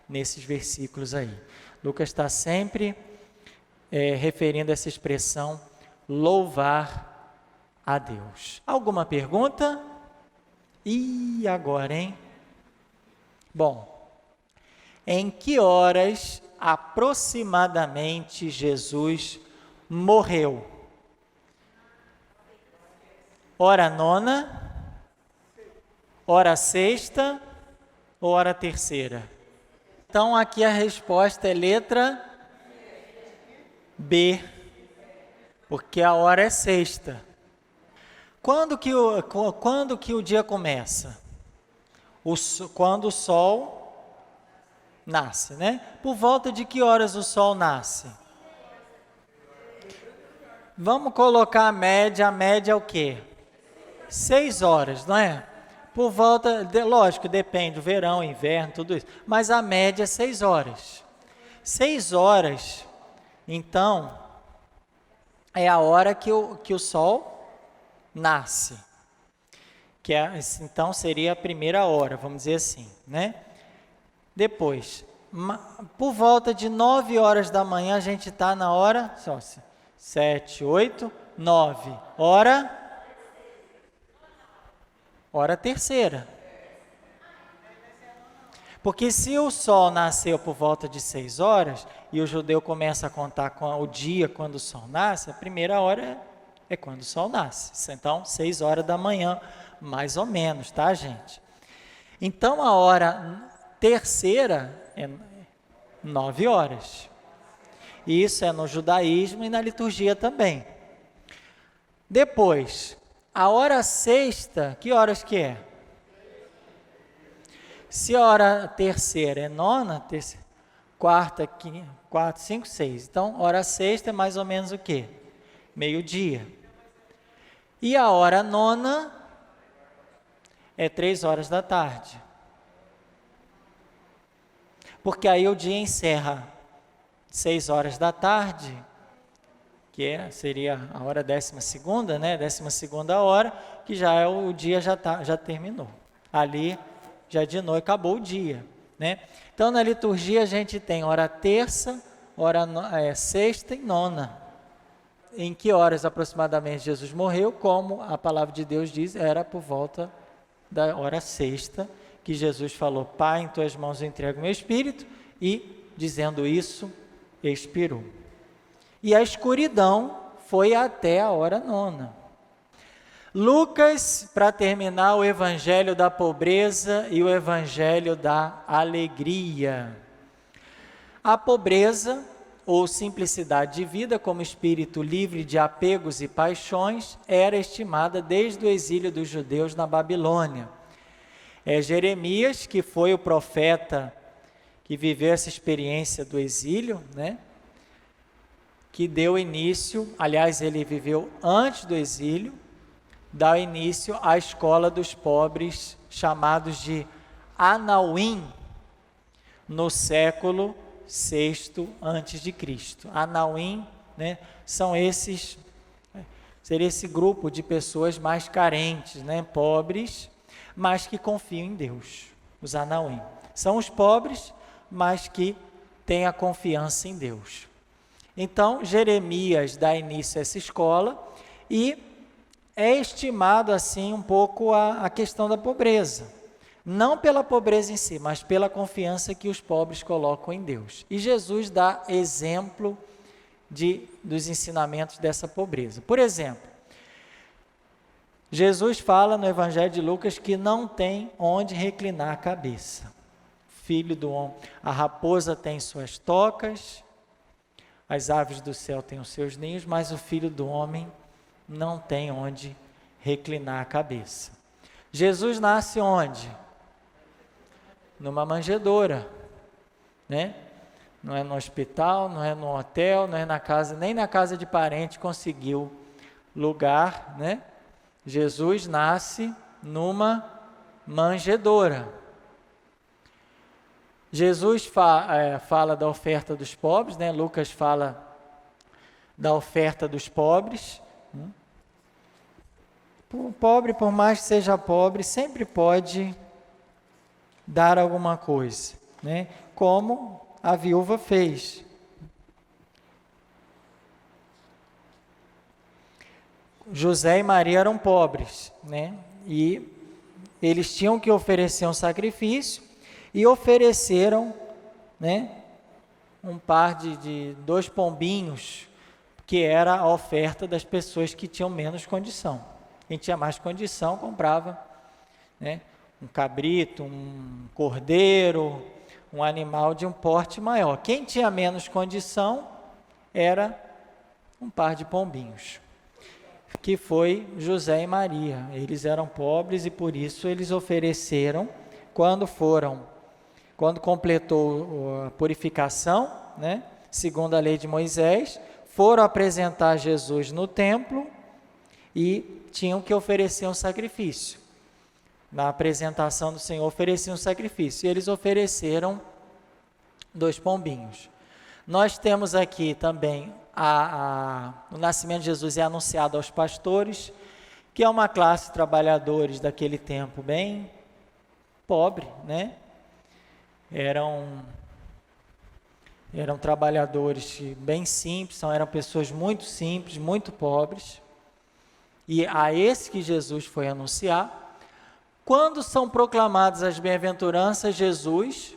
Speaker 1: nesses versículos aí. Lucas está sempre referindo essa expressão, louvar a Deus. Alguma pergunta? E agora, hein? Bom, em que horas aproximadamente Jesus morreu? Hora nona, hora sexta ou hora terceira? Então aqui a resposta é letra B, porque a hora é sexta. Quando que o dia começa? Quando o sol nasce, né? Por volta de que horas o sol nasce? Vamos colocar a média é o quê? 6 horas, não é? Por volta, lógico, depende, verão, inverno, tudo isso, mas a média é 6 horas. 6 horas, então, é a hora que o sol nasce, então seria a primeira hora, vamos dizer assim, né? Depois, por volta de 9 horas da manhã, a gente está na hora, 7, 8, 9, hora terceira. Porque se o sol nasceu por volta de 6 horas, e o judeu começa a contar com o dia quando o sol nasce, a primeira hora é quando o sol nasce. Então, 6 horas da manhã, mais ou menos, tá, gente? Então, a hora terceira é 9 horas. E isso é no judaísmo e na liturgia também. Depois, a hora sexta, que horas que é? Se a hora terceira é nona, quarta, quinta, 4, 5, 6. Então, hora sexta é mais ou menos o quê? Meio-dia. E a hora nona é 3 horas da tarde. Porque aí o dia encerra 6 horas da tarde, seria a hora 12ª, né? 12ª hora, que já é o dia já terminou. Ali, já de noite, acabou o dia, né? Então, na liturgia, a gente tem hora terça, hora sexta e nona. Em que horas aproximadamente Jesus morreu? Como a palavra de Deus diz, era por volta da hora sexta, que Jesus falou: Pai, em tuas mãos eu entrego meu espírito, e, dizendo isso, expirou. E a escuridão foi até a hora nona. Lucas, para terminar, o evangelho da pobreza e o evangelho da alegria. A pobreza, ou simplicidade de vida, como espírito livre de apegos e paixões, era estimada desde o exílio dos judeus na Babilônia. Jeremias, que foi o profeta que viveu essa experiência do exílio, né? Que deu início, aliás, ele viveu antes do exílio, dá início à escola dos pobres, chamados de Anauim, no século VI a.C. Anauim, né, seria esse grupo de pessoas mais carentes, né, pobres, mas que confiam em Deus. Os Anauim são os pobres, mas que têm a confiança em Deus. Então, Jeremias dá início a essa escola e é estimado assim um pouco a questão da pobreza. Não pela pobreza em si, mas pela confiança que os pobres colocam em Deus. E Jesus dá exemplo dos ensinamentos dessa pobreza. Por exemplo, Jesus fala no Evangelho de Lucas que não tem onde reclinar a cabeça. Filho do homem, a raposa tem suas tocas, as aves do céu têm os seus ninhos, mas o Filho do homem não tem onde reclinar a cabeça. Jesus nasce onde? Numa manjedoura, né? Não é no hospital, não é no hotel, não é na casa, nem na casa de parente conseguiu lugar, né? Jesus nasce numa manjedoura. Jesus fala da oferta dos pobres, né? Lucas fala da oferta dos pobres. O pobre, por mais que seja pobre, sempre pode dar alguma coisa, né? Como a viúva fez. José e Maria eram pobres, né? E eles tinham que oferecer um sacrifício e ofereceram, né, um par de 2 pombinhos, que era a oferta das pessoas que tinham menos condição. Quem tinha mais condição comprava, né, um cabrito, um cordeiro, um animal de um porte maior. Quem tinha menos condição era um par de pombinhos, que foi José e Maria. Eles eram pobres e por isso eles ofereceram, quando completou a purificação, né, segundo a lei de Moisés, foram apresentar Jesus no templo e tinham que oferecer um sacrifício. Na apresentação do Senhor, ofereciam um sacrifício. E eles ofereceram 2 pombinhos. Nós temos aqui também o nascimento de Jesus é anunciado aos pastores, que é uma classe de trabalhadores daquele tempo bem pobre, né? Eram trabalhadores bem simples, eram pessoas muito simples, muito pobres. E a esse que Jesus foi anunciar. Quando são proclamadas as bem-aventuranças, Jesus,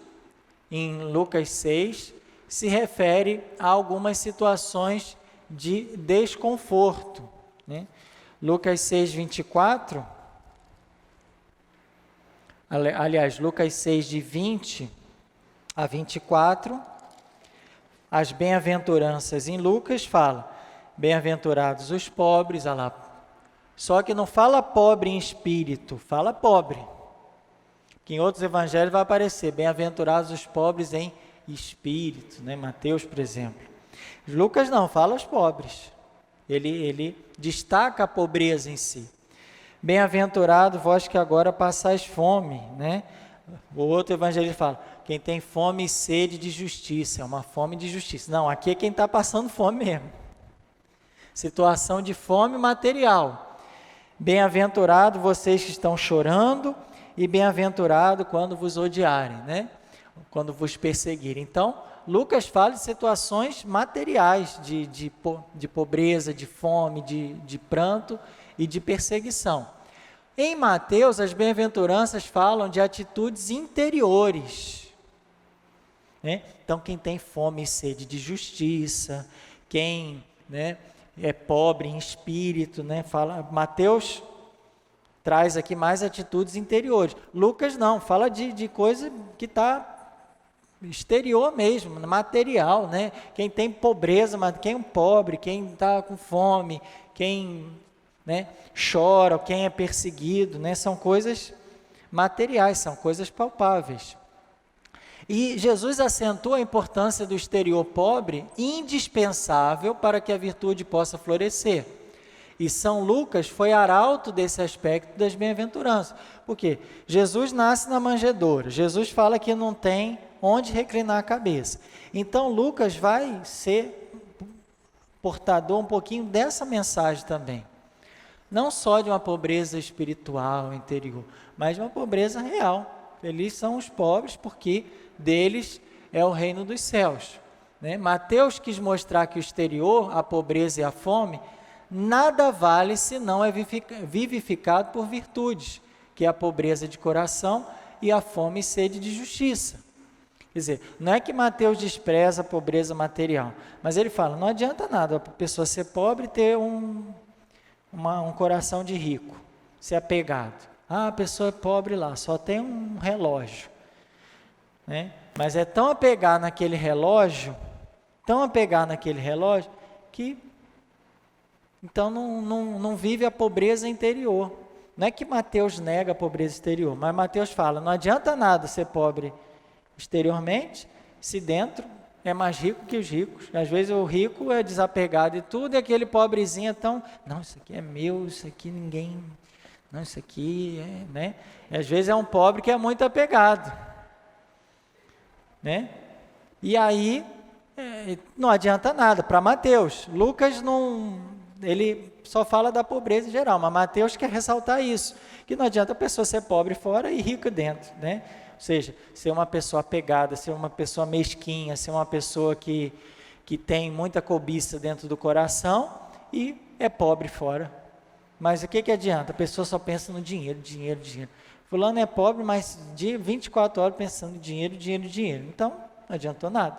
Speaker 1: em Lucas 6, se refere a algumas situações de desconforto, né? Lucas 6, 24, aliás, Lucas 6, de 20 a 24, as bem-aventuranças em Lucas fala, bem-aventurados os pobres, olha lá. Só que não fala pobre em espírito, fala pobre. Que em outros evangelhos vai aparecer, bem-aventurados os pobres em espírito, né? Mateus, por exemplo. Lucas não, fala os pobres. Ele destaca a pobreza em si. Bem-aventurado vós que agora passais fome, né? O outro evangelho fala, quem tem fome e sede de justiça, é uma fome de justiça. Não, aqui é quem está passando fome mesmo. Situação de fome material. Bem-aventurado vocês que estão chorando e bem-aventurado quando vos odiarem, né? Quando vos perseguirem. Então, Lucas fala de situações materiais, de pobreza, de fome, de pranto e de perseguição. Em Mateus, as bem-aventuranças falam de atitudes interiores, né? Então, quem tem fome e sede de justiça, quem, né, é pobre em espírito, né? Mateus traz aqui mais atitudes interiores. Lucas não, fala de coisa que está exterior mesmo, material, né? Quem tem pobreza, quem é pobre, quem está com fome, quem, né, chora, quem é perseguido, né? São coisas materiais, são coisas palpáveis. E Jesus acentua a importância do exterior pobre, indispensável para que a virtude possa florescer. E São Lucas foi arauto desse aspecto das bem-aventuranças. Por quê? Jesus nasce na manjedoura. Jesus fala que não tem onde reclinar a cabeça. Então, Lucas vai ser portador um pouquinho dessa mensagem também. Não só de uma pobreza espiritual, interior, mas de uma pobreza real. Felizes são os pobres, porque deles é o reino dos céus, né? Mateus quis mostrar que o exterior, a pobreza e a fome, nada vale se não é vivificado por virtudes, que é a pobreza de coração e a fome e sede de justiça. Quer dizer, não é que Mateus despreza a pobreza material, mas ele fala, não adianta nada a pessoa ser pobre e ter um coração de rico, ser apegado. Ah, a pessoa é pobre lá, só tem um relógio, né? Mas é tão apegado naquele relógio, que então não vive a pobreza interior. Não é que Mateus nega a pobreza exterior, mas Mateus fala, não adianta nada ser pobre exteriormente, se dentro é mais rico que os ricos. Às vezes o rico é desapegado de tudo e aquele pobrezinho é tão, não, isso aqui é meu, isso aqui ninguém, não, isso aqui é, né? E às vezes é um pobre que é muito apegado, né? E aí não adianta nada para Mateus. Lucas não, ele só fala da pobreza em geral, mas Mateus quer ressaltar isso, que não adianta a pessoa ser pobre fora e rica dentro, né? Ou seja, ser uma pessoa apegada, ser uma pessoa mesquinha, ser uma pessoa que tem muita cobiça dentro do coração e é pobre fora. Mas o que adianta? A pessoa só pensa no dinheiro, dinheiro, dinheiro. Fulano é pobre, mas de 24 horas pensando em dinheiro, dinheiro, dinheiro. Então, não adiantou nada,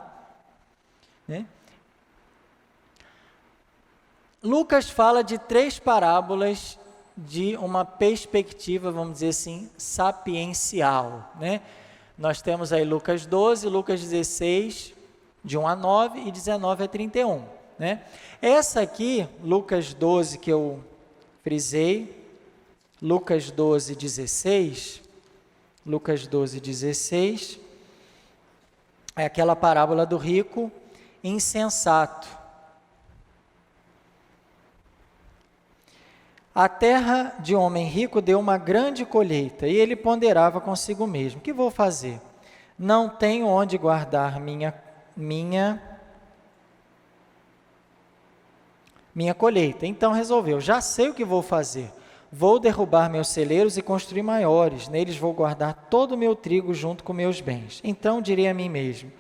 Speaker 1: né? Lucas fala de 3 parábolas de uma perspectiva, vamos dizer assim, sapiencial, né? Nós temos aí Lucas 12, Lucas 16, de 1 a 9 e 19 a 31, né? Essa aqui, Lucas 12, que eu frisei, Lucas 12, 16, é aquela parábola do rico insensato. A terra de homem rico deu uma grande colheita, e ele ponderava consigo mesmo, que vou fazer? Não tenho onde guardar minha colheita. Então resolveu, já sei o que vou fazer. Vou derrubar meus celeiros e construir maiores, neles vou guardar todo o meu trigo junto com meus bens. Então direi a mim mesmo,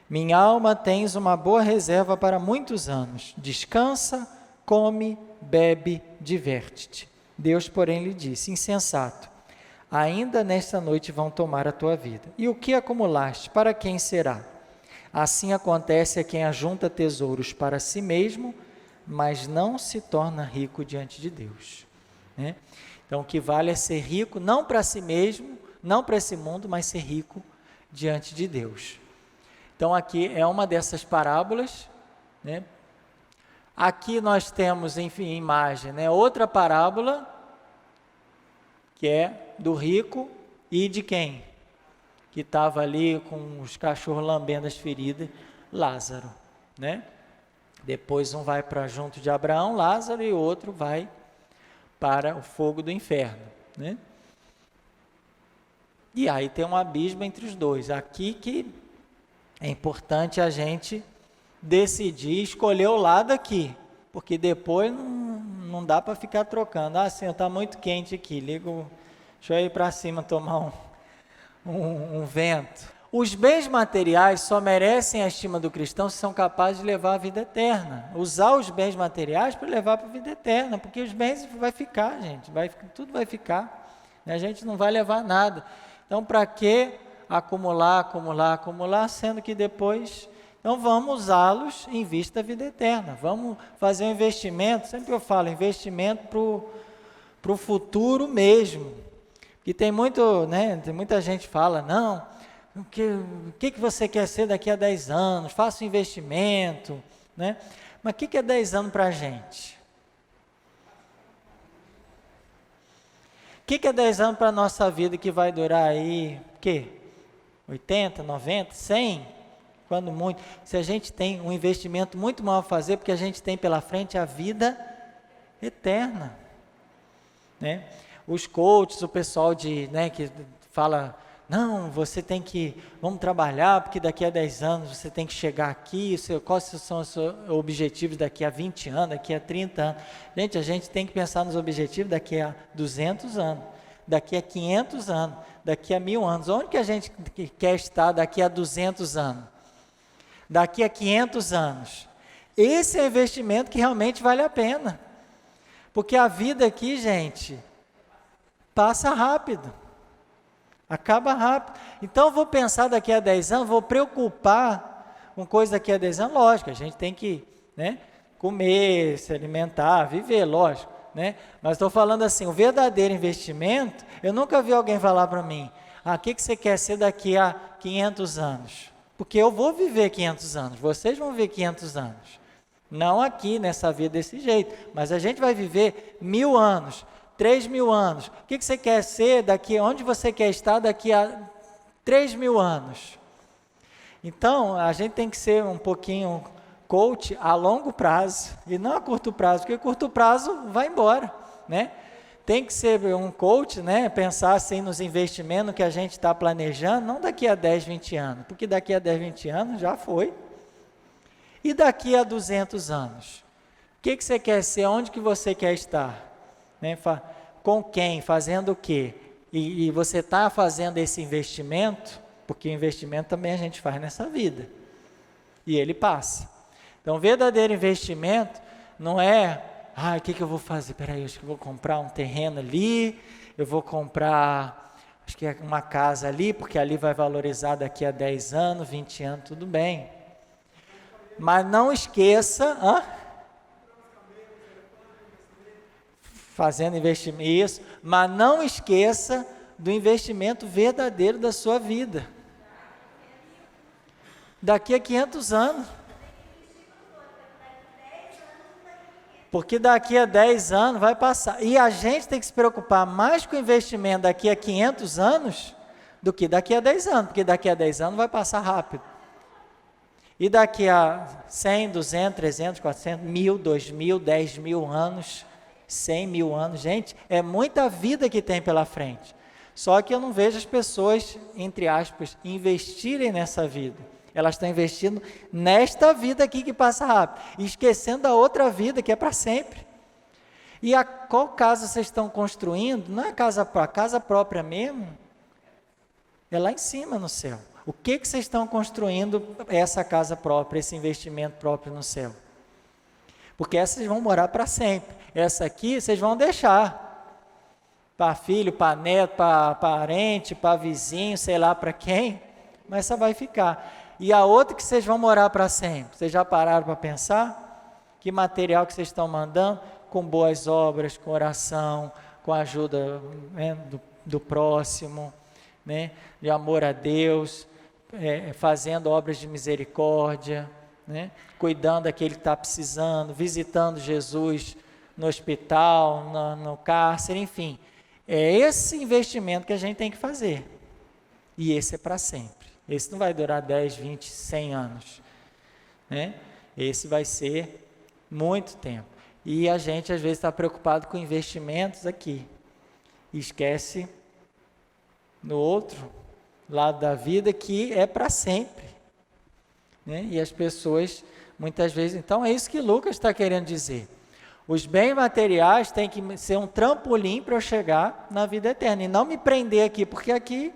Speaker 1: minha alma, tens uma boa reserva para muitos anos, descansa, come, bebe, diverte-te. Deus, porém, lhe disse, insensato, ainda nesta noite vão tomar a tua vida. E o que acumulaste, para quem será? Assim acontece a quem ajunta tesouros para si mesmo, mas não se torna rico diante de Deus, né? Então, o que vale é ser rico, não para si mesmo, não para esse mundo, mas ser rico diante de Deus. Então aqui é uma dessas parábolas, né? Aqui nós temos, enfim, imagem, né? Outra parábola, que é do rico e de quem? Que estava ali com os cachorros lambendo as feridas, Lázaro, né? Depois um vai para junto de Abraão, Lázaro, e o outro vai para o fogo do inferno, né? E aí tem um abismo entre os dois. Aqui que é importante a gente decidir, escolher o lado aqui, porque depois não dá para ficar trocando. Ah, senhor, está muito quente aqui, deixa eu ir para cima tomar um vento. Os bens materiais só merecem a estima do cristão se são capazes de levar a vida eterna. Usar os bens materiais para levar para a vida eterna, porque os bens vai ficar, gente, tudo vai ficar. A gente não vai levar nada. Então, para que acumular, sendo que depois... Então, vamos usá-los em vista da vida eterna. Vamos fazer um investimento, sempre eu falo, investimento para o futuro mesmo. E tem muito, né, tem muita gente que fala, não, o que você quer ser daqui a 10 anos? Faça um investimento, né? Mas o que é 10 anos para a gente? O que é 10 anos para a nossa vida que vai durar aí, o quê? 80, 90, 100? Quando muito. Se a gente tem um investimento muito maior a fazer, porque a gente tem pela frente a vida eterna, né? Os coaches, o pessoal que fala, não, você tem que, vamos trabalhar, porque daqui a 10 anos você tem que chegar aqui, quais são os seus objetivos daqui a 20 anos, daqui a 30 anos. Gente, a gente tem que pensar nos objetivos daqui a 200 anos, daqui a 500 anos, daqui a 1000 anos. Onde que a gente quer estar daqui a 200 anos? Daqui a 500 anos. Esse é o investimento que realmente vale a pena. Porque a vida aqui, gente, passa rápido. Acaba rápido. Então, eu vou pensar daqui a 10 anos, vou preocupar com coisa daqui a 10 anos. Lógico, a gente tem que, né, comer, se alimentar, viver, lógico. Né? Mas estou falando assim, o verdadeiro investimento, eu nunca vi alguém falar para mim, o que você quer ser daqui a 500 anos? Porque eu vou viver 500 anos, vocês vão viver 500 anos. Não aqui, nessa vida desse jeito, mas a gente vai viver 1000 anos, 3000 anos. O que você quer ser daqui, onde você quer estar daqui a 3000 anos? Então, a gente tem que ser um pouquinho coach a longo prazo e não a curto prazo, porque a curto prazo vai embora, né? Tem que ser um coach, né? Pensar assim nos investimentos, no que a gente está planejando, não daqui a 10, 20 anos, porque daqui a 10, 20 anos já foi. E daqui a 200 anos? O que você quer ser? Onde que você quer estar? Né? Com quem? Fazendo o quê? E você está fazendo esse investimento, porque investimento também a gente faz nessa vida. E ele passa. Então, o verdadeiro investimento não é, o que eu vou fazer? Peraí, acho que eu vou comprar um terreno ali, eu vou comprar, acho que é uma casa ali, porque ali vai valorizar daqui a 10 anos, 20 anos, tudo bem. Mas não esqueça, fazendo investimento, isso, mas não esqueça do investimento verdadeiro da sua vida. Daqui a 500 anos. Porque daqui a 10 anos vai passar. E a gente tem que se preocupar mais com o investimento daqui a 500 anos do que daqui a 10 anos. Porque daqui a 10 anos vai passar rápido. E daqui a 100, 200, 300, 400, 1000, 2000, 10.000 anos, 100.000 anos. Gente, é muita vida que tem pela frente. Só que eu não vejo as pessoas, entre aspas, investirem nessa vida. Elas estão investindo nesta vida aqui que passa rápido, e esquecendo a outra vida que é para sempre. E qual casa vocês estão construindo? Não é casa própria mesmo? É lá em cima no céu. O que vocês estão construindo essa casa própria, esse investimento próprio no céu? Porque essas vocês vão morar para sempre. Essa aqui vocês vão deixar para filho, para neto, para parente, para vizinho, sei lá para quem, mas essa vai ficar. E a outra que vocês vão morar para sempre. Vocês já pararam para pensar? Que material que vocês estão mandando? Com boas obras, com oração, com a ajuda, né, do próximo, né, de amor a Deus. fazendo obras de misericórdia, né? Cuidando daquele que está precisando, visitando Jesus no hospital, no cárcere, enfim. É esse investimento que a gente tem que fazer. E esse é para sempre. Esse não vai durar 10, 20, 100 anos. Né? Esse vai ser muito tempo. E a gente às vezes está preocupado com investimentos aqui. E esquece no outro lado da vida que é para sempre. Né? E as pessoas muitas vezes... Então é isso que Lucas está querendo dizer. Os bens materiais têm que ser um trampolim para eu chegar na vida eterna. E não me prender aqui, porque aqui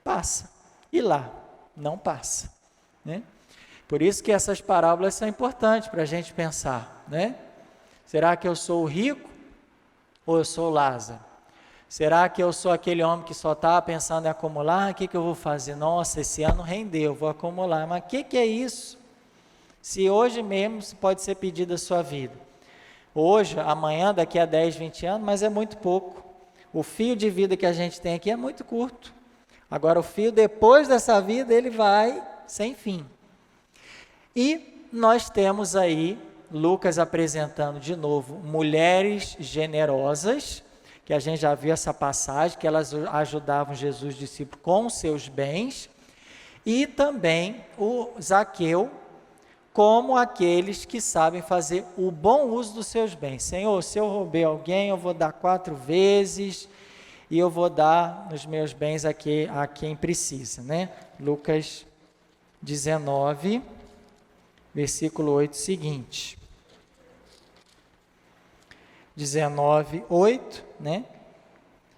Speaker 1: passa. E lá não passa. Né? Por isso que essas parábolas são importantes para a gente pensar. Né? Será que eu sou o rico ou eu sou o Lázaro? Será que eu sou aquele homem que só está pensando em acumular? O que eu vou fazer? Nossa, esse ano rendeu, vou acumular. Mas o que é isso? Se hoje mesmo pode ser pedido a sua vida. Hoje, amanhã, daqui a 10, 20 anos, mas é muito pouco. O fio de vida que a gente tem aqui é muito curto. Agora, o fio depois dessa vida, ele vai sem fim. E nós temos aí, Lucas apresentando de novo, mulheres generosas, que a gente já viu essa passagem, que elas ajudavam Jesus discípulo com seus bens, e também o Zaqueu, como aqueles que sabem fazer o bom uso dos seus bens. Senhor, se eu roubei alguém, eu vou dar 4 vezes, e eu vou dar os meus bens a quem precisa. Né? Lucas 19, versículo 8 seguinte. 19, 8, né?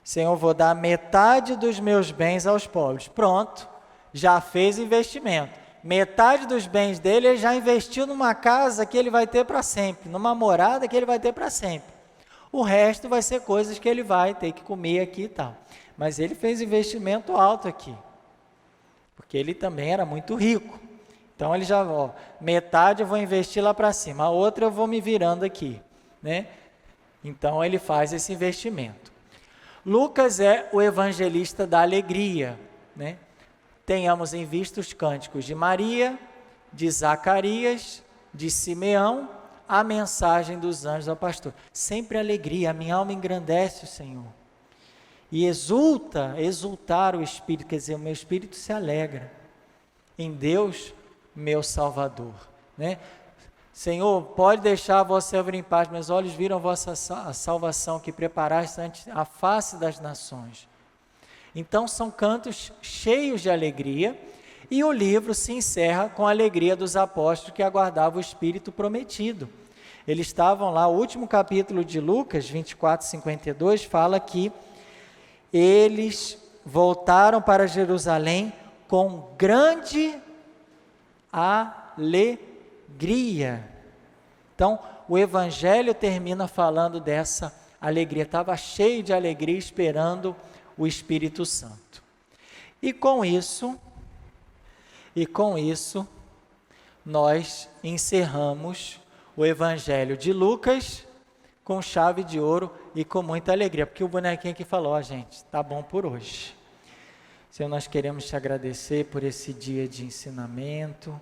Speaker 1: Senhor, vou dar metade dos meus bens aos pobres. Pronto, já fez investimento. Metade dos bens dele, ele já investiu numa casa que ele vai ter para sempre, numa morada que ele vai ter para sempre. O resto vai ser coisas que ele vai ter que comer aqui e tal. Mas ele fez investimento alto aqui, porque ele também era muito rico. Então ele já, metade eu vou investir lá para cima, a outra eu vou me virando aqui, né? Então ele faz esse investimento. Lucas é o evangelista da alegria, né? Tenhamos em vista os cânticos de Maria, de Zacarias, de Simeão, a mensagem dos anjos ao pastor. Sempre alegria, a minha alma engrandece o Senhor. E exultar o Espírito, quer dizer, o meu Espírito se alegra em Deus, meu Salvador. Né? Senhor, pode deixar a vossa serva em paz, meus olhos viram a vossa salvação que preparaste ante a face das nações. Então são cantos cheios de alegria, e o livro se encerra com a alegria dos apóstolos que aguardavam o Espírito prometido. Eles estavam lá, o último capítulo de Lucas, 24, 52, fala que eles voltaram para Jerusalém com grande alegria. Então, o Evangelho termina falando dessa alegria. Estava cheio de alegria, esperando o Espírito Santo. E com isso, nós encerramos o Evangelho de Lucas com chave de ouro e com muita alegria, porque o bonequinho aqui falou, gente, tá bom por hoje. Senhor, nós queremos te agradecer por esse dia de ensinamento,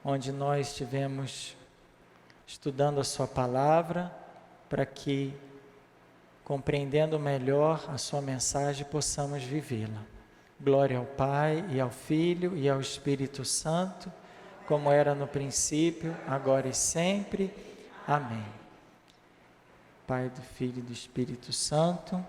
Speaker 1: onde nós estivemos estudando a sua palavra, para que, compreendendo melhor a sua mensagem, possamos vivê-la. Glória ao Pai, e ao Filho, e ao Espírito Santo, como era no princípio, agora e sempre. Amém. Pai, do Filho e do Espírito Santo.